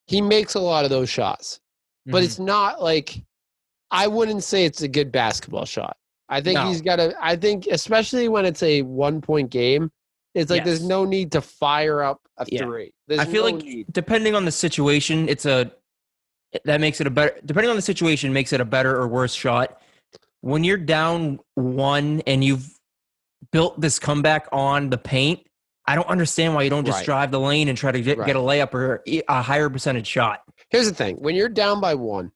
he makes a lot of those shots, but it's not like I wouldn't say it's a good basketball shot. I think No. he's got to. I think especially when it's a 1-point game, it's like there's Yes. no need to fire up a Yeah. three. There's I feel no like need. depending on the situation, that makes it a better. Depending on the situation, makes it a better or worse shot. When you're down 1 and you've built this comeback on the paint, I don't understand why you don't just Right. drive the lane and try to get a layup or a higher percentage shot. Here's the thing: when you're down by 1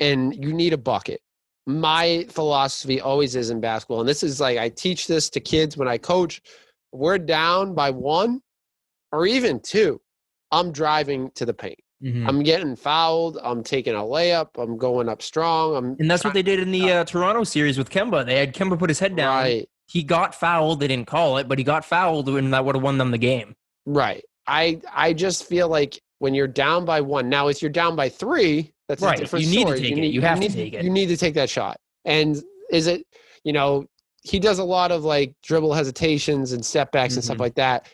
and you need a bucket, my philosophy always is in basketball, and this is like I teach this to kids when I coach. We're down by 1 or even 2. I'm driving to the paint. I'm getting fouled. I'm taking a layup. I'm going up strong. And that's what they did in the Toronto series with Kemba. They had Kemba put his head down. Right. He got fouled. They didn't call it, but he got fouled, and that would have won them the game. Right. I just feel like when you're down by 1, now if you're down by 3, that's Right. a different You need story. to take it. You have to take it. You need to take that shot. And is it, he does a lot of like dribble hesitations and step backs and stuff like that.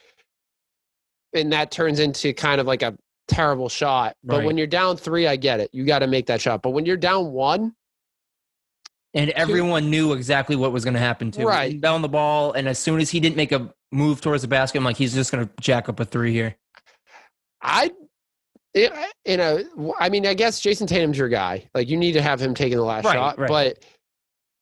And that turns into kind of like a terrible shot. But when you're down 3, I get it. You got to make that shot. But when you're down 1, and everyone knew exactly what was going to happen too. Right. He down the ball, and as soon as he didn't make a move towards the basket, I'm like, he's just going to jack up a 3 here. I guess Jayson Tatum's your guy. Like, you need to have him taking the last shot. Right. But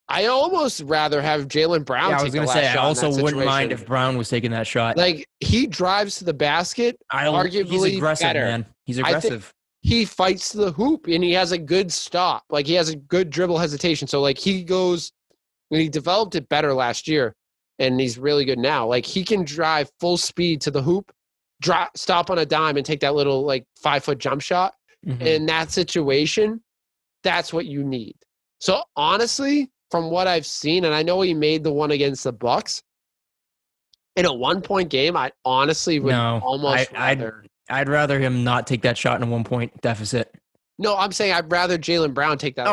I almost rather have Jaylen Brown take the last shot. I also in that wouldn't mind situation. if Brown was taking that shot. Like, he drives to the basket, arguably he's aggressive, better. man. He's aggressive. He fights to the hoop, and he has a good stop. Like, he has a good dribble hesitation. So, like, he goes – and he developed it better last year, and he's really good now. Like, he can drive full speed to the hoop, stop on a dime, and take that little, like, 5-foot jump shot. In that situation, that's what you need. So, honestly – from what I've seen, and I know he made the one against the Bucks, in a 1-point game, I honestly would I'd rather him not take that shot in a 1-point deficit. No, I'm saying I'd rather Jaylen Brown take that.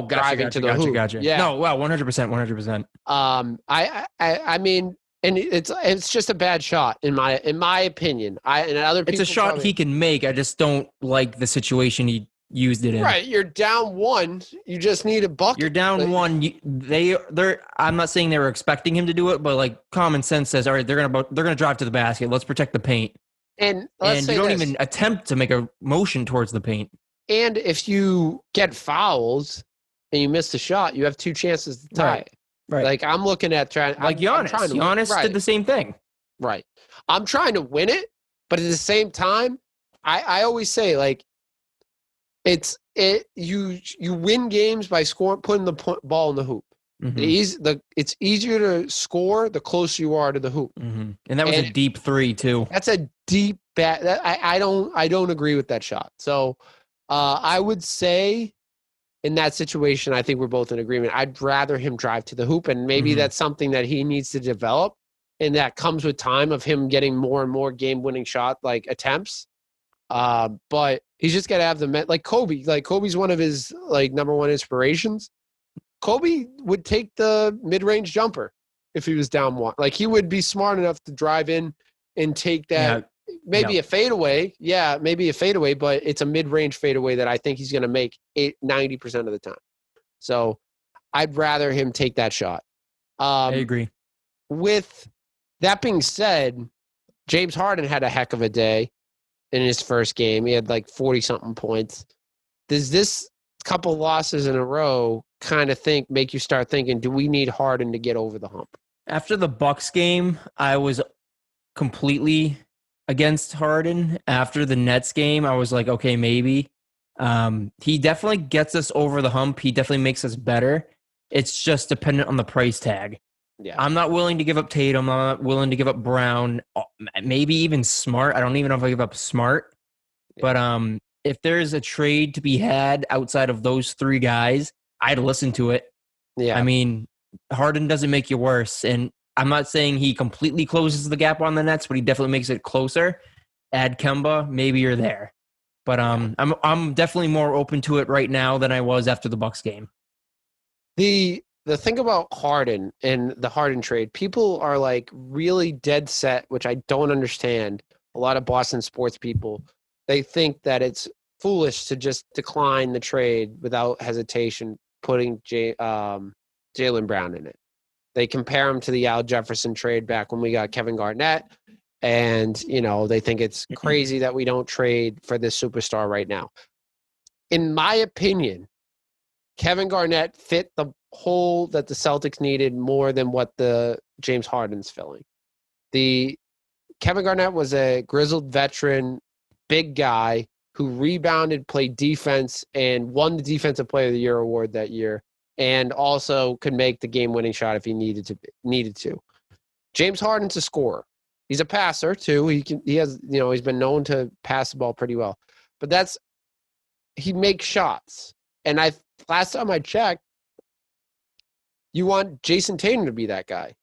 Driving to the hoop. Gotcha. Yeah. No, well, 100%. I mean, and it's just a bad shot in my opinion. It's a shot he can make. I just don't like the situation he used it in. Right, you're down 1. You just need a bucket. You're down 1. They're. I'm not saying they were expecting him to do it, but like common sense says, all right, they're gonna drive to the basket. Let's protect the paint. And you don't even attempt to make a motion towards the paint. And if you get fouls and you miss the shot, you have 2 chances to tie. Right. Like I'm looking at trying. Like Giannis. Giannis did the same thing. Right. I'm trying to win it, but at the same time, I always say like. You win games by putting the ball in the hoop. It's easier to score the closer you are to the hoop. And that was a deep 3 too. That's a deep bat. I don't agree with that shot. So I would say in that situation, I think we're both in agreement. I'd rather him drive to the hoop, and maybe that's something that he needs to develop, and that comes with time of him getting more and more game-winning shot like attempts. But he's just got to have the like Kobe. Like Kobe's one of his like number 1 inspirations. Kobe would take the mid-range jumper if he was down 1. Like he would be smart enough to drive in and take that. Maybe a fadeaway. Yeah, maybe a fadeaway, but it's a mid-range fadeaway that I think he's going to make 90% of the time. So I'd rather him take that shot. I agree. With that being said, James Harden had a heck of a day. In his first game, he had like 40-something points. Does this couple losses in a row kind of make you start thinking, do we need Harden to get over the hump? After the Bucks game, I was completely against Harden. After the Nets game, I was like, okay, maybe. He definitely gets us over the hump. He definitely makes us better. It's just dependent on the price tag. Yeah. I'm not willing to give up Tatum. I'm not willing to give up Brown. Maybe even Smart. I don't even know if I give up Smart. Yeah. But if there's a trade to be had outside of those 3 guys, I'd listen to it. Yeah. I mean, Harden doesn't make you worse. And I'm not saying he completely closes the gap on the Nets, but he definitely makes it closer. Add Kemba, maybe you're there. But I'm definitely more open to it right now than I was after the Bucks game. The thing about Harden and the Harden trade, people are like really dead set, which I don't understand. A lot of Boston sports people, they think that it's foolish to just decline the trade without hesitation, putting Jaylen Brown in it. They compare him to the Al Jefferson trade back when we got Kevin Garnett, and they think it's crazy that we don't trade for this superstar right now. In my opinion, Kevin Garnett fit the hole that the Celtics needed more than what the James Harden's filling. The Kevin Garnett was a grizzled veteran, big guy who rebounded, played defense, and won the Defensive Player of the Year award that year, and also could make the game-winning shot if he needed to. James Harden's a scorer. He's a passer too. He's been known to pass the ball pretty well, but he makes shots. And last time I checked, you want Jayson Tatum to be that guy.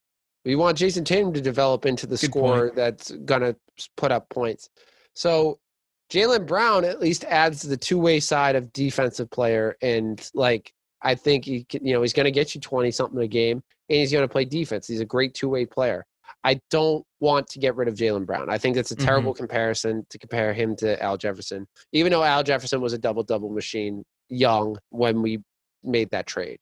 You want Jayson Tatum to develop into the scorer that's gonna put up points. So Jaylen Brown at least adds the two-way side of defensive player, and I think he's going to get you 20-something a game, and he's going to play defense. He's a great two-way player. I don't want to get rid of Jaylen Brown. I think it's a terrible comparison to compare him to Al Jefferson, even though Al Jefferson was a double-double machine young when we made that trade.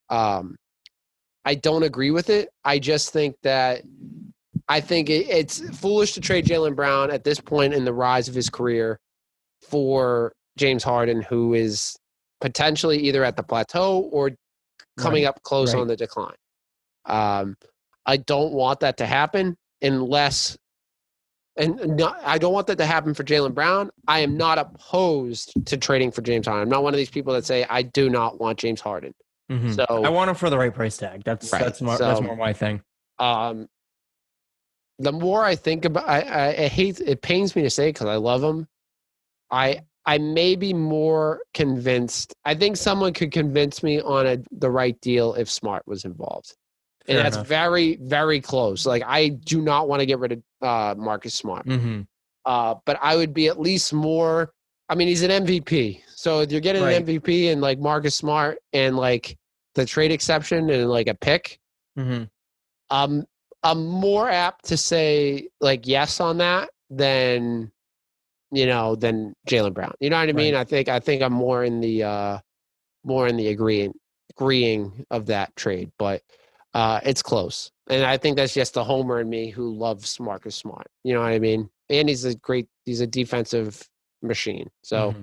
I don't agree with it. I just think that it's foolish to trade Jaylen Brown at this point in the rise of his career for James Harden, who is potentially either at the plateau or coming up close on the decline. I don't want that to happen I don't want that to happen for Jaylen Brown. I am not opposed to trading for James Harden. I'm not one of these people that say I do not want James Harden. Mm-hmm. So I want him for the right price tag. That's more my thing. The more I think about, I hate, it pains me to say because I love him. I may be more convinced. I think someone could convince me on the right deal if Smart was involved. Fair and that's enough. very, very close. I do not want to get rid of Marcus Smart. Mm-hmm. But I would be at least more. I mean, he's an MVP. So if you're getting an MVP and Marcus Smart and the trade exception and a pick, I'm more apt to say yes on that than Jaylen Brown. You know what I mean? I think I'm more in the agreeing of that trade, but it's close. And I think that's just the homer in me who loves Marcus Smart. You know what I mean? And he's a defensive machine. So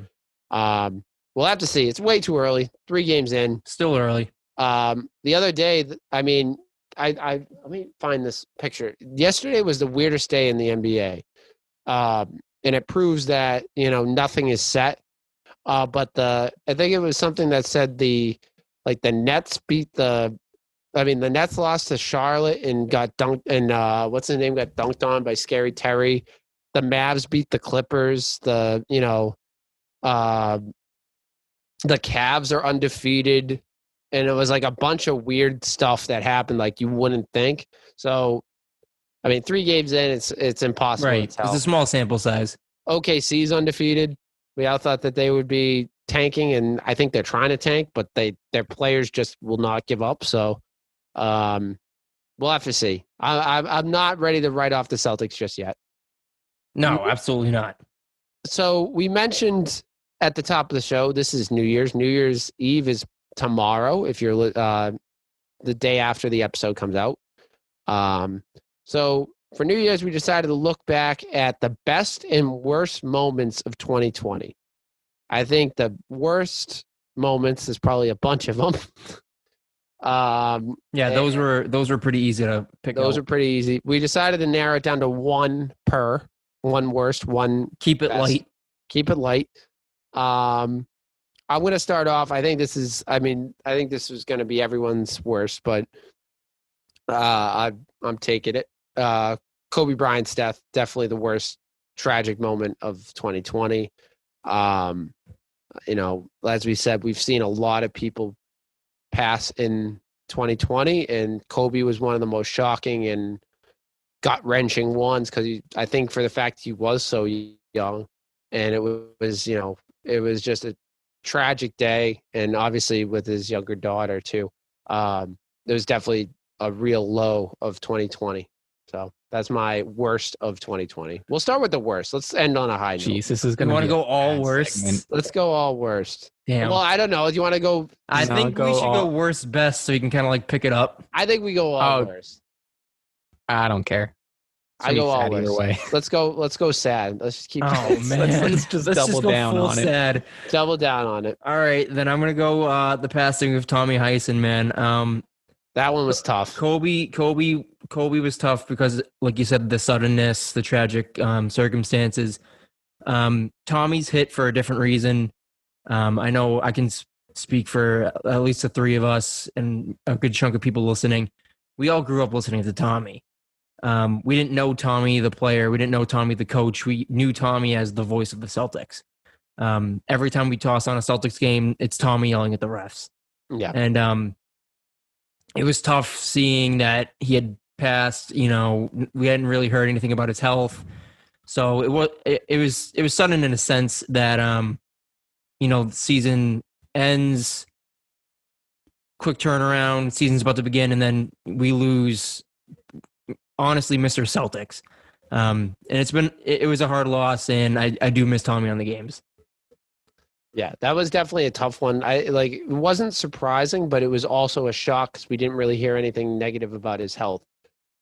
we'll have to see. It's way too early. 3 games in. Still early. The other day, I mean, I let me find this picture. Yesterday was the weirdest day in the NBA. And it proves that, nothing is set. But I think it was something that said the Nets the Nets lost to Charlotte and got dunked, and what's his name got dunked on by Scary Terry. The Mavs beat the Clippers. The Cavs are undefeated. And it was a bunch of weird stuff that happened you wouldn't think. So, 3 games in, it's impossible to tell. It's a small sample size. OKC's undefeated. We all thought that they would be tanking, and I think they're trying to tank, but their players just will not give up. So we'll have to see. I'm not ready to write off the Celtics just yet. No, absolutely not. So we mentioned at the top of the show, this is New Year's. New Year's Eve is tomorrow if you're the day after the episode comes out. So for New Year's, we decided to look back at the best and worst moments of 2020. I think the worst moments, there's probably a bunch of them. Those were pretty easy to pick. Those are pretty easy. We decided to narrow it down to one worst, one keep it best. light. Keep it light. I'm going to start off. I think this was going to be everyone's worst, but I'm taking it. Kobe Bryant's death, definitely the worst tragic moment of 2020. As we said, we've seen a lot of people pass in 2020, and Kobe was one of the most shocking and gut-wrenching ones because I think for the fact he was so young, and it was just a tragic day, and obviously with his younger daughter too. It was definitely a real low of 2020. So that's my worst of 2020. We'll start with the worst. Let's end on a high note. Jeez, this is You going to want be to go a all bad worst? segment. Let's go all worst. Damn. Well, I don't know. Do you want to go? I No, think we go should go all- worst best so you can kind of like pick it up. I think we go all Oh, worst. I don't care. It's I gonna be go all sad either worst. way. Let's go sad. Let's just keep Oh man, let's just double go down full on it. sad. double down on it. All right, then I'm gonna go the passing of Tommy Heisen, man. That one was tough. Kobe was tough because, like you said, the suddenness, the tragic circumstances. Tommy's hit for a different reason. I know I can speak for at least the three of us and a good chunk of people listening. We all grew up listening to Tommy. We didn't know Tommy the player. We didn't know Tommy the coach. We knew Tommy as the voice of the Celtics. Every time we toss on a Celtics game, it's Tommy yelling at the refs. Yeah. And it was tough seeing that he had passed. You know, we hadn't really heard anything about his health, so it was sudden in a sense that you know, the season ends, quick turnaround, season's about to begin, and then we lose. Honestly, Mr. Celtics, and it was a hard loss, and I do miss Tommy on the games. Yeah, that was definitely a tough one. It wasn't surprising, but it was also a shock because we didn't really hear anything negative about his health.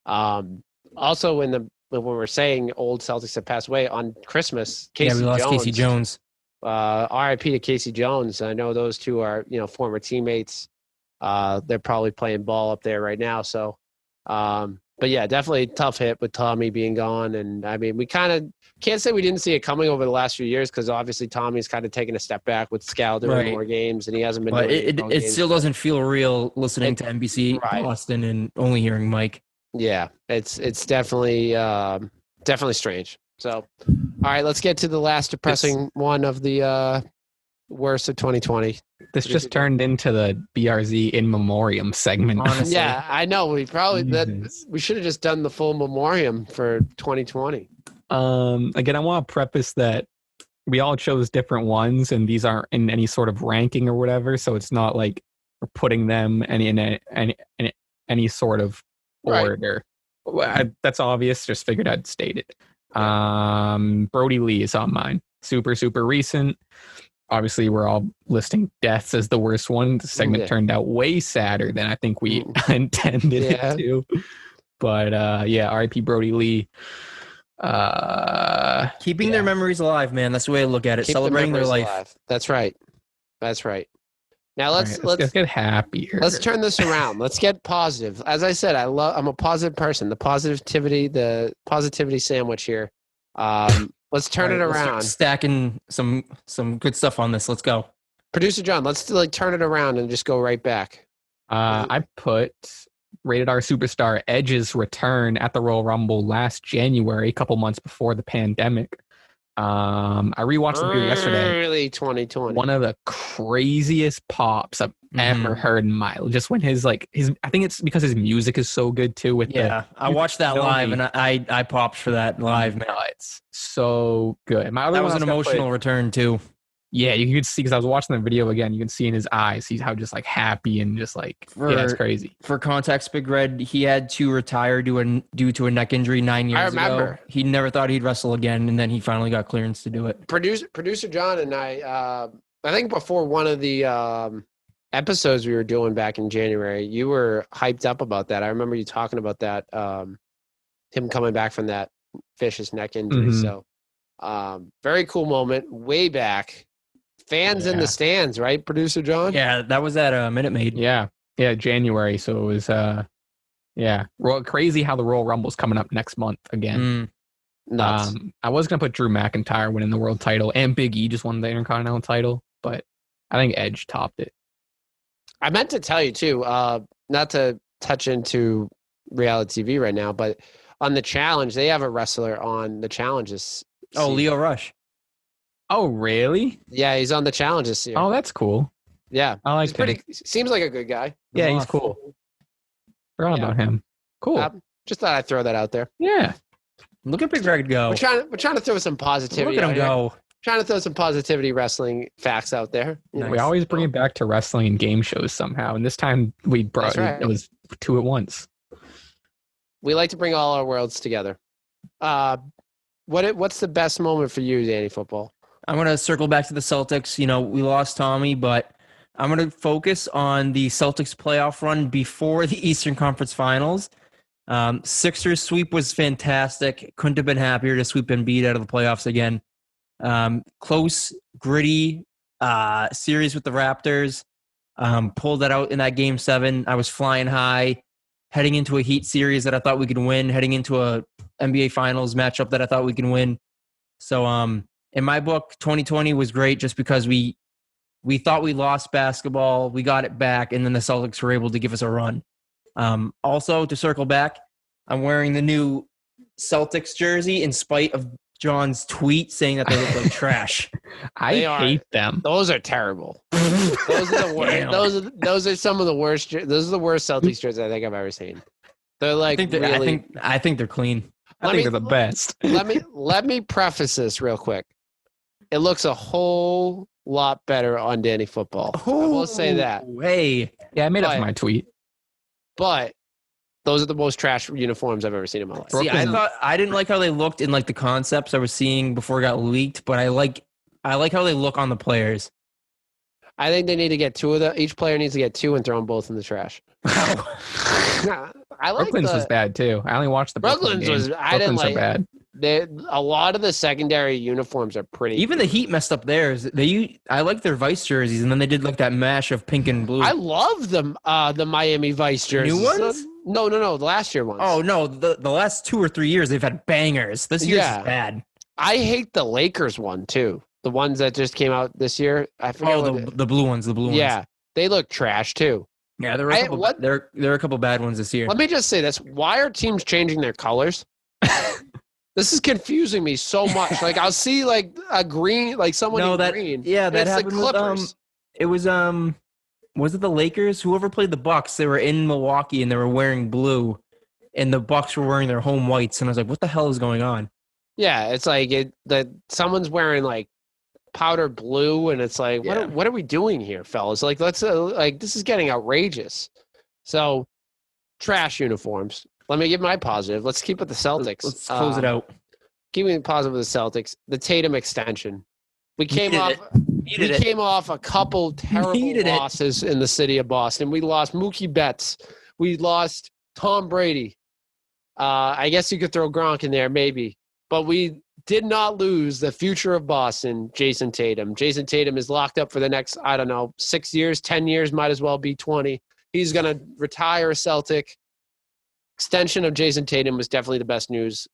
Also, when we're saying old Celtics have passed away on Christmas, We lost Casey Jones. R.I.P. to Casey Jones. I know those two are former teammates. They're probably playing ball up there right now. So, but yeah, definitely a tough hit with Tommy being gone. And I mean, we kind of can't say we didn't see it coming over the last few years because obviously Tommy's kind of taken a step back with Scal doing more games and he hasn't been But doing it still doesn't feel real listening to NBC Boston and only hearing Mike. Yeah, it's definitely definitely strange. So, all right, let's get to the last depressing one of the worst of 2020. This just turned into the BRZ in memoriam segment. Honestly. Yeah, I know. We should have just done the full memoriam for 2020. Again, I want to preface that we all chose different ones, and these aren't in any sort of ranking or whatever. So it's not like we're putting them in any sort of order. Well, that's obvious. Just figured I'd state it. Brodie Lee is on mine. Super recent. Obviously, we're all listing deaths as the worst one. The segment turned out way sadder than I think we intended it to. But R.I.P. Brodie Lee. Keeping their memories alive, man. That's the way I look at it. Celebrating their life. Alive. That's right. Now let's get happier. Let's turn this around. Let's get positive. As I said, I'm a positive person. The positivity sandwich here. Let's turn it around. Stacking some good stuff on this. Let's go. Producer John, let's turn it around and just go right back. I put Rated R superstar Edge's return at the Royal Rumble last January, a couple months before the pandemic. I rewatched the video yesterday. Early 2020. One of the craziest pops I've ever heard in my life. Just when his I think it's because his music is so good too. I watched that live and I popped for that live, man. It's so good. That was an emotional return too. Yeah, you could see because I was watching the video again. You can see in his eyes, he's how just happy and just it's crazy. For context, Big Red, he had to retire due to a neck injury 9 years ago. He never thought he'd wrestle again, and then he finally got clearance to do it. Producer John and I think before one of the episodes we were doing back in January, you were hyped up about that. I remember you talking about that, him coming back from that vicious neck injury. So very cool moment way back. Fans in the stands, right, Producer John? Yeah, that was at Minute Maid. Yeah, January. So it was, crazy how the Royal Rumble's coming up next month again. Nuts. I was gonna put Drew McIntyre winning the world title, and Big E just won the Intercontinental title, but I think Edge topped it. I meant to tell you too, not to touch into reality TV right now, but on the challenge, they have a wrestler on the challenges. Leo Rush. Oh, really? Yeah, he's on the challenge this year. Oh, that's cool. Yeah. I like him. Seems like a good guy. Yeah, he's cool. Forgot about him. Cool. Just thought I'd throw that out there. Yeah. Look at Big Red go. We're trying to throw some positivity. Look at him go. Trying to throw some positivity wrestling facts out there. Nice. We always bring it back to wrestling and game shows somehow, and this time we brought That's right. it was two at once. We like to bring all our worlds together. What's the best moment for you, Danny Football? I'm going to circle back to the Celtics. We lost Tommy, but I'm going to focus on the Celtics playoff run before the Eastern Conference Finals. Sixers sweep was fantastic. Couldn't have been happier to sweep Embiid out of the playoffs again. Close, gritty series with the Raptors. Pulled that out in that game 7. I was flying high, heading into a Heat series that I thought we could win, heading into a NBA Finals matchup that I thought we could win. So in my book, 2020 was great just because we thought we lost basketball, we got it back, and then the Celtics were able to give us a run. Also, to circle back, I'm wearing the new Celtics jersey in spite of John's tweet saying that they look like trash. I hate them. Those are terrible. Those are the worst. Those are some of the worst. Those are the worst Celtics jerseys I think I've ever seen. They're like I think they're clean. I think they're the best. let me preface this real quick. It looks a whole lot better on Danny Football. I will say that. Hey, yeah, I made up my tweet. But those are the most trash uniforms I've ever seen in my life. See, I didn't like how they looked in like the concepts I was seeing before it got leaked, but I like how they look on the players. I think they need to get 2 of them. Each player needs to get 2 and throw them both in the trash. Brooklyn's was bad too. I only watched the Brooklyn's games. Brooklyn's are bad. A lot of the secondary uniforms are pretty. Even the Heat messed up theirs. I like their Vice jerseys, and then they did like that mash of pink and blue. I love the Miami Vice jerseys. New ones? No, the last year ones. Oh no, the last 2 or 3 years they've had bangers. This year's is bad. I hate the Lakers one too. The ones that just came out this year. I forget. The blue ones. The blue ones. Yeah, they look trash too. Yeah, there are a couple bad ones this year. Let me just say this: why are teams changing their colors? This is confusing me so much. Like I'll see like a green, like someone in green. Yeah, that happened. The Clippers. It was was it the Lakers? Whoever played the Bucks, they were in Milwaukee and they were wearing blue, and the Bucks were wearing their home whites. And I was like, what the hell is going on? Yeah, it's like someone's wearing like powder blue, and it's like, what are we doing here, fellas? Like, let's this is getting outrageous. So, trash uniforms. Let me give my positive. Let's keep with the Celtics. Let's close it out. Keeping positive with the Celtics. The Tatum extension. We came off a couple terrible losses in the city of Boston. We lost Mookie Betts. We lost Tom Brady. I guess you could throw Gronk in there, maybe. But we did not lose the future of Boston, Jayson Tatum. Jayson Tatum is locked up for the next, 6 years, 10 years, might as well be 20. He's going to retire a Celtic. Extension of Jayson Tatum was definitely the best news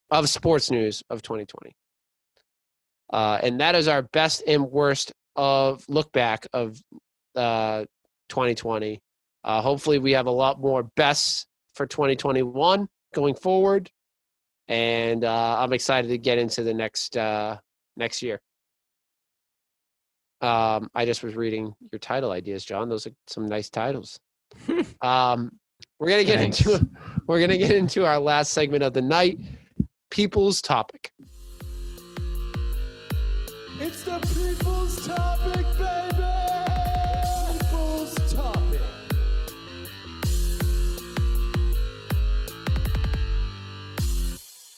of sports news of 2020. And that is our best and worst of look back of 2020. Hopefully we have a lot more bests for 2021 going forward. And I'm excited to get into the next year. I just was reading your title ideas, John. Those are some nice titles. We're gonna get into our last segment of the night, People's Topic. It's the People's Topic, baby! People's Topic.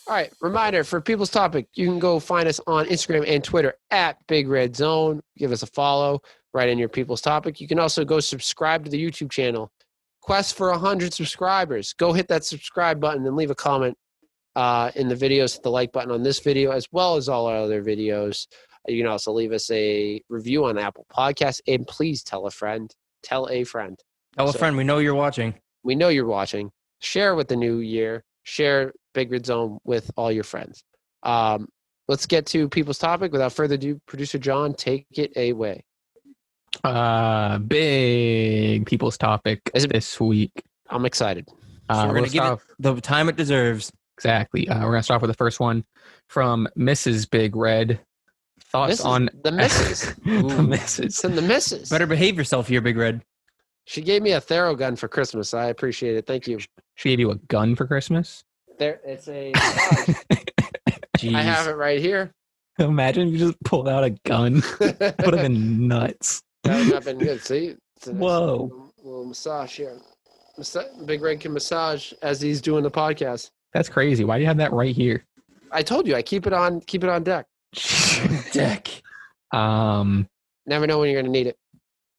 All right, reminder for People's Topic, you can go find us on Instagram and Twitter at Big Red Zone. Give us a follow, write in your People's Topic. You can also go subscribe to the YouTube channel. Quest for 100 subscribers. Go hit that subscribe button and leave a comment in the videos. Hit the like button on this video as well as all our other videos. You can also leave us a review on Apple Podcasts. And please tell a friend. Tell a friend. Tell a friend. We know you're watching. We know you're watching. Share with the new year. Share Big Red Zone with all your friends. Let's get to People's Topic. Without further ado, Producer John, take it away. Big People's Topic this week. I'm excited. So we're going to give it the time it deserves. Exactly. We're going to start with the first one from Mrs. Big Red. Thoughts on the missus. The missus. It's in the missus. Better behave yourself here, Big Red. She gave me a Thero gun for Christmas. I appreciate it. Thank you. She gave you a gun for Christmas? It's a. Jeez. I have it right here. Imagine if you just pulled out a gun. That would have been nuts. That would have been good. See? It's a nice Whoa. little massage here. Big Red can massage as he's doing the podcast. That's crazy. Why do you have that right here? I told you, I keep it on deck. Deck. Never know when you're going to need it.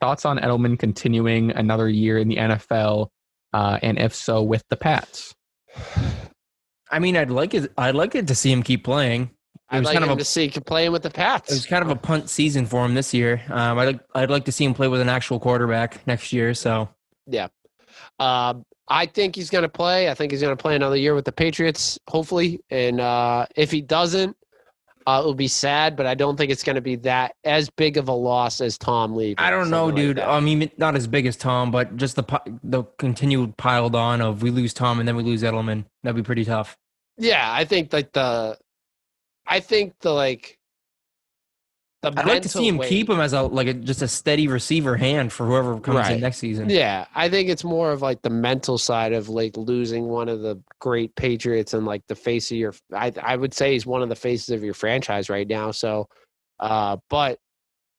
Thoughts on Edelman continuing another year in the NFL, and if so, with the Pats? I mean, I'd like it to see him keep playing. I'd like him to see playing with the Pats. It was kind of a punt season for him this year. I'd like to see him play with an actual quarterback next year. So yeah, I think he's going to play. I think he's going to play another year with the Patriots, hopefully. And if he doesn't, it'll be sad. But I don't think it's going to be that as big of a loss as Tom leaving. I don't know, dude. Like I mean, not as big as Tom, but just the continued piled on of we lose Tom and then we lose Edelman. That'd be pretty tough. Yeah, I think the I'd like to see him keep him as just a steady receiver hand for whoever comes in next season. Yeah, I think it's more of like the mental side of like losing one of the great Patriots and like the face of your. I would say he's one of the faces of your franchise right now. So, but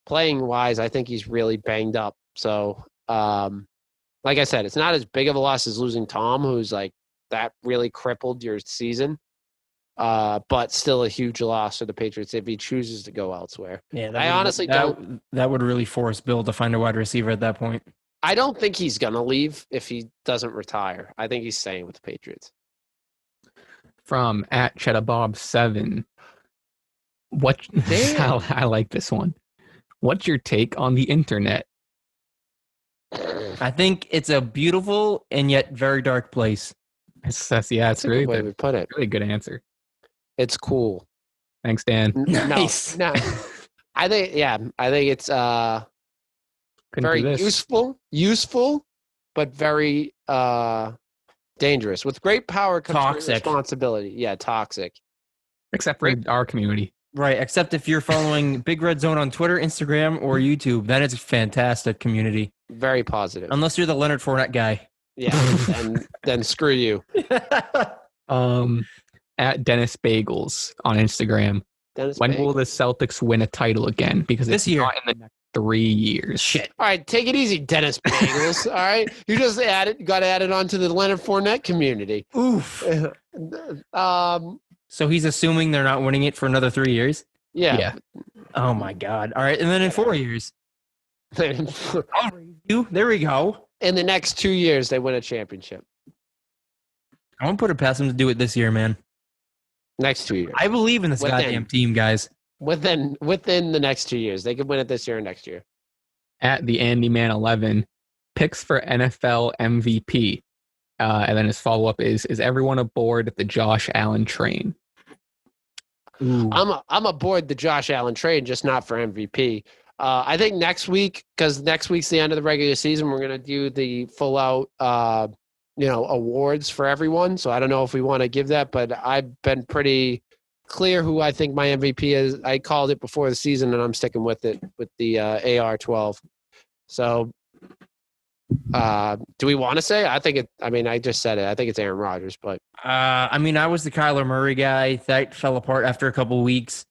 playing wise, I think he's really banged up. So, like I said, it's not as big of a loss as losing Tom, who's like that really crippled your season. But still a huge loss for the Patriots if he chooses to go elsewhere. Yeah, I honestly don't. That would really force Bill to find a wide receiver at that point. I don't think he's gonna leave if he doesn't retire. I think he's staying with the Patriots. From @CheddahBob7, I like this one. What's your take on the internet? I think it's a beautiful and yet very dark place. It's a really way we put it. Really good answer. It's cool. Thanks, Dan. Nice. No. I think it's very useful, but very dangerous. With great power comes great responsibility. Yeah, toxic. Except for our community. Right, except if you're following Big Red Zone on Twitter, Instagram, or YouTube, then it's a fantastic community. Very positive. Unless you're the Leonard Fournette guy. Yeah, and then screw you. @Dennis Bagels on Instagram. When will the Celtics win a title again? Because this year, not in the next 3 years. Shit. All right, take it easy, Dennis Bagels. All right, you just got added onto the Leonard Fournette community. Oof. So he's assuming they're not winning it for another 3 years? Yeah. Oh my God. All right, and then in 4 years. There we go. In the next 2 years, they win a championship. I won't put it past them to do it this year, man. Next 2 years. I believe in this goddamn team, guys. Within the next 2 years. They could win it this year and next year. @TheAndyman11, picks for NFL MVP. And then his follow-up is everyone aboard the Josh Allen train? Ooh. I'm aboard the Josh Allen train, just not for MVP. I think next week, because next week's the end of the regular season, we're going to do the full-out awards for everyone. So I don't know if we want to give that, but I've been pretty clear who I think my MVP is. I called it before the season, and I'm sticking with it with the AR-12. So do we want to say? I just said it. I think it's Aaron Rodgers, but I was the Kyler Murray guy. That fell apart after a couple of weeks.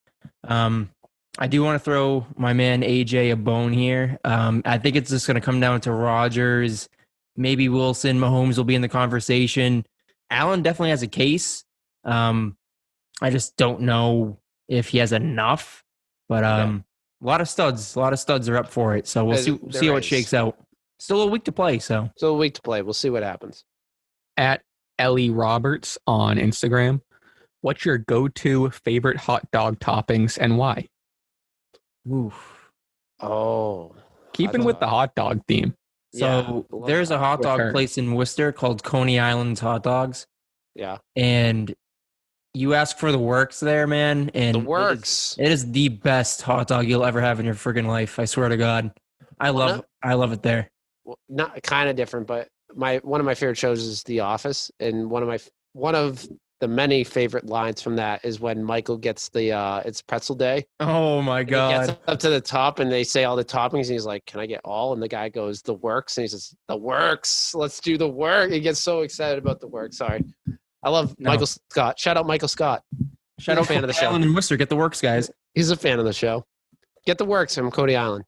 I do want to throw my man AJ a bone here. I think it's just going to come down to Rodgers. Maybe Wilson, Mahomes will be in the conversation. Allen definitely has a case. I just don't know if he has enough. But a lot of studs are up for it. So we'll see how it shakes out. Still a week to play. We'll see what happens. @Ellie Roberts on Instagram, what's your go-to favorite hot dog toppings and why? Oof. Oh. Keeping with the hot dog theme. So there's a hot dog place in Worcester called Coney Island's Hot Dogs. Yeah. And you ask for the works there, man. And the works. It is the best hot dog you'll ever have in your friggin' life. I swear to God. I love it there. Well, not kind of different, but one of my favorite shows is The Office. And one of the many favorite lines from that is when Michael gets it's pretzel day. Oh my God. He gets up to the top and they say all the toppings and he's like, can I get all? And the guy goes, the works. And he says, the works. Let's do the work. He gets so excited about the work. Sorry. I love Michael Scott. Shout out Michael Scott. Shout out fan of the show. Allen and Worcester. Get the works, guys. He's a fan of the show. Get the works from Cody Island.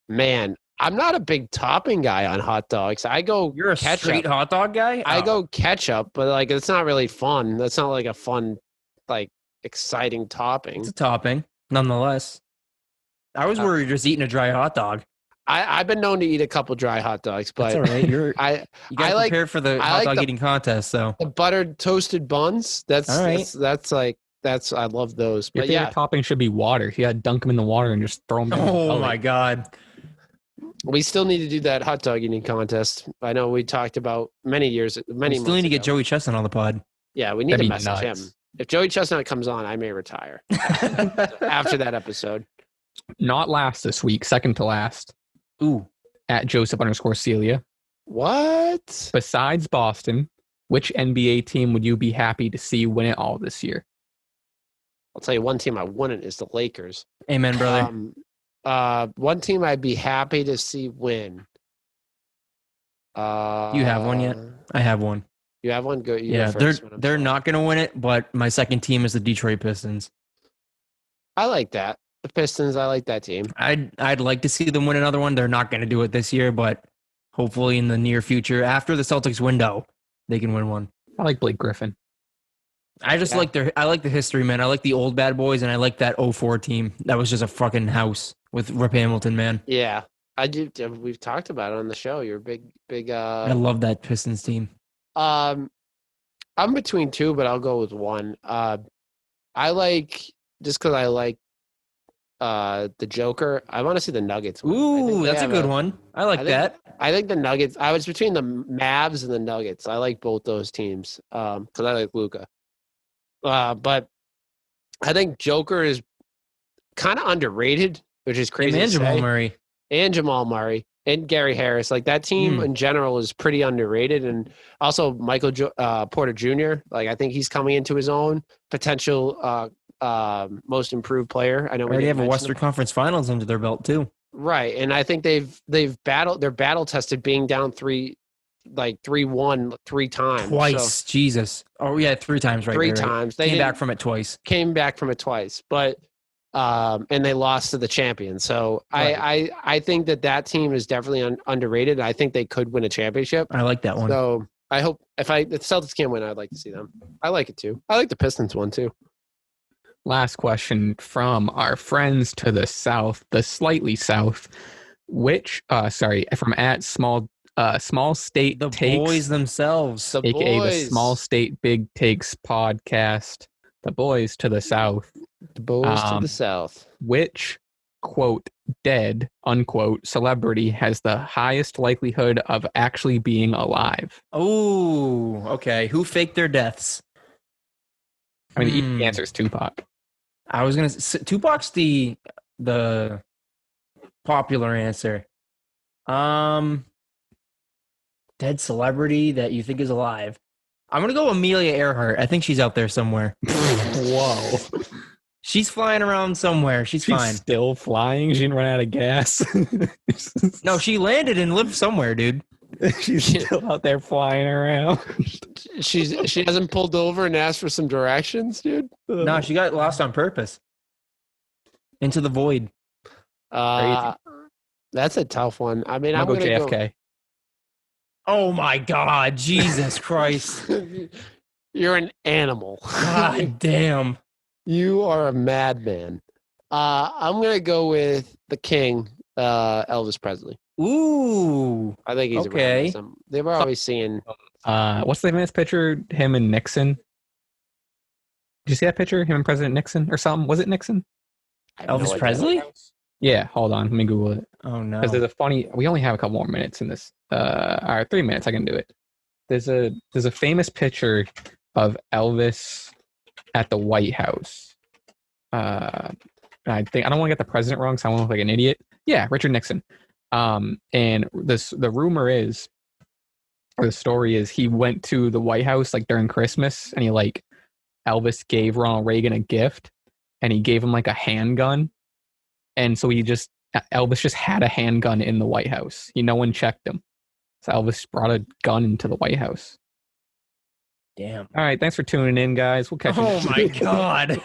Man, I'm not a big topping guy on hot dogs. I go You're a ketchup. straight hot dog guy? I Oh. go ketchup, but like it's not really fun. That's not like a fun, like exciting topping. It's a topping, nonetheless. I was worried just eating a dry hot dog. I've been known to eat a couple dry hot dogs, but That's all right. You I got like prepared for the I hot like dog the- eating contest, so. the buttered toasted buns. That's All right. that's I love those. Your But favorite yeah, topping should be water. You got to dunk them in the water and just throw them down. Oh my God. we still need to do that hot dog eating contest. I know we talked about many We still need to get ago. Joey Chestnut on the pod. Yeah, we need That'd to be message him. nuts. If Joey Chestnut comes on, I may retire after that episode. Not last this week, second to last Ooh. at Joseph_Celia. What? Besides Boston, which NBA team would you be happy to see win it all this year? I'll tell you one team I wouldn't is the Lakers. Amen, brother. One team I'd be happy to see win. You have one yet? I have one. You have one? Go. You Yeah, go first when I'm they're sorry. not going to win it, but my second team is the Detroit Pistons. I like that. The Pistons. I like that team. I'd like to see them win another one. They're not going to do it this year, but hopefully in the near future, after the Celtics window, they can win one. I like Blake Griffin. I just Yeah. I like the history, man. I like the old bad boys, and I like that 04 team. That was just a fucking house with Rip Hamilton, man. Yeah, I do. We've talked about it on the show. You're a big. I love that Pistons team. I'm between two, but I'll go with one. I like just because I like the Joker. I want to see the Nuggets win. I think Ooh, they that's a have good one. I like think- that. I think the Nuggets. I was between the Mavs and the Nuggets. I like both those teams because I like Luca. But I think Joker is kind of underrated, which is crazy. And to Jamal say. Murray. And Jamal Murray and Gary Harris. Like that team in general is pretty underrated. And also Michael Porter Jr. Like I think he's coming into his own potential most improved player. I know we Already didn't have a mention Western Conference Finals under their belt too. right. And I think they're battle tested being down 3-1 three times. Twice, So, Jesus. Oh yeah, 3 times, right? three right, right. times. They Came didn't- back from it twice. came back from it twice, but and they lost to the champion. So Right. I think that team is definitely underrated. I think they could win a championship. I like that one. So I hope if the Celtics can't win, I'd like to see them. I like it too. I like the Pistons one too. Last question from our friends to the south, the slightly south. Which, from at small state the takes, boys themselves. The aka the boys. Small State Big Takes podcast. The boys to the south. The boys to Um, the south. Which, quote, dead, unquote, celebrity has the highest likelihood of actually being alive? Oh, okay. Who faked their deaths? I mean, the answer is Tupac. I was gonna say Tupac's the popular answer. Dead celebrity that you think is alive. I'm gonna go Amelia Earhart. I think she's out there somewhere. Whoa. She's flying around somewhere. She's She's fine. still flying. She didn't run out of gas. No, she landed and lived somewhere, dude. She's still out there flying around. She hasn't pulled over and asked for some directions, dude. No, she got lost on purpose. Into the void. That's a tough one. I mean, I'll I'm go gonna JFK. Oh my God, Jesus Christ. You're an animal. God damn. You are a madman. I'm gonna go with the king, Elvis Presley. Ooh. I think he's Okay. around some. They were always seeing. What's the famous picture? Him and Nixon. Did you see that picture? Him and President Nixon or something? Was it Nixon? I have no Elvis idea. Presley? Yeah, hold on. Let me Google it. Oh no. Because there's a funny. We only have a couple more minutes in this. All right, 3 minutes. I can do it. There's a famous picture of Elvis at the White House. I think I don't want to get the president wrong, so I won't look like an idiot. Yeah, Richard Nixon. And the rumor is, or the story is, he went to the White House like during Christmas, and Elvis gave Ronald Reagan a gift, and he gave him like a handgun, and so Elvis just had a handgun in the White House. No one checked him, so Elvis brought a gun into the White House. Damn. All right, thanks for tuning in, guys. We'll catch you. Oh my God.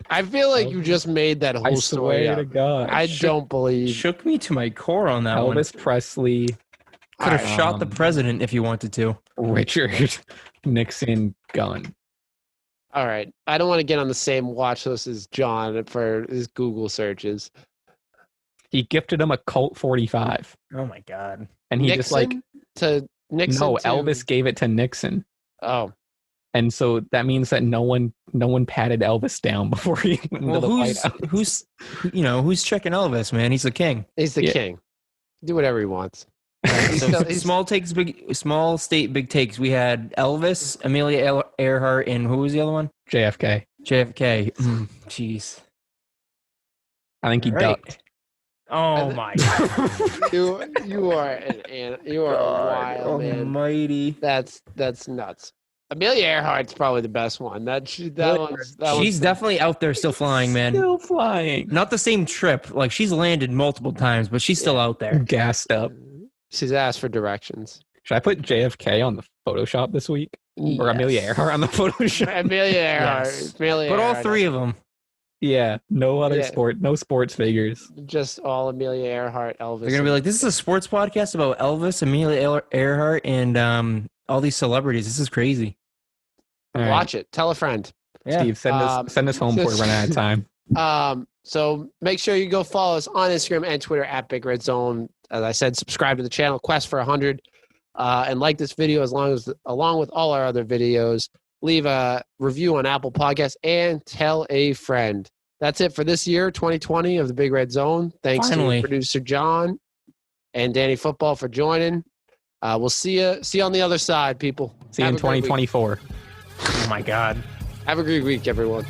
I feel like you just made that I whole story swear up. to God. I don't believe. Shook me to my core on that one. Elvis Presley, Could have Alright, shot the president if you wanted to. Richard Nixon gun. All right. I don't want to get on the same watch list as John for his Google searches. He gifted him a Colt 45. Oh my God. And he just like, to Nixon. no, to, Elvis gave it to Nixon. Oh, And so that means that no one patted Elvis down before he went into the White House. who's checking Elvis, man? He's the king. he's the Yeah. king. Do whatever he wants. So small state, big takes. We had Elvis, Amelia Earhart, and who was the other one? JFK. JFK. Jeez. I think he All right. ducked. Oh my God. You are a wild man. Almighty. That's nuts. Amelia Earhart's probably the best one. She's One's definitely out there still flying, man. Still flying. Not the same trip. Like she's landed multiple times, but she's still out there. Gassed up. She's asked for directions. Should I put JFK on the Photoshop this week? Or Amelia Yes. Earhart on the Photoshop? Amelia Earhart. Yes. Amelia But all Earhart. three of them. Yeah. No other Yeah. no sports figures. Just all Amelia Earhart, Elvis. They're gonna be like, "This is a sports podcast about Elvis, Amelia Earhart, and all these celebrities. This is crazy." All right. watch it. Tell a friend. Yeah. Steve, send us home before we run out of time. So make sure you go follow us on Instagram and Twitter at Big Red Zone. As I said, subscribe to the channel, Quest for 100, and like this video along with all our other videos. Leave a review on Apple Podcasts and tell a friend. That's it for this year, 2020 of the Big Red Zone. Thanks Finally. to producer John and Danny Football for joining. We'll see you on the other side, people. See you in Have a great week. 2024. Oh my God. Have a great week, everyone.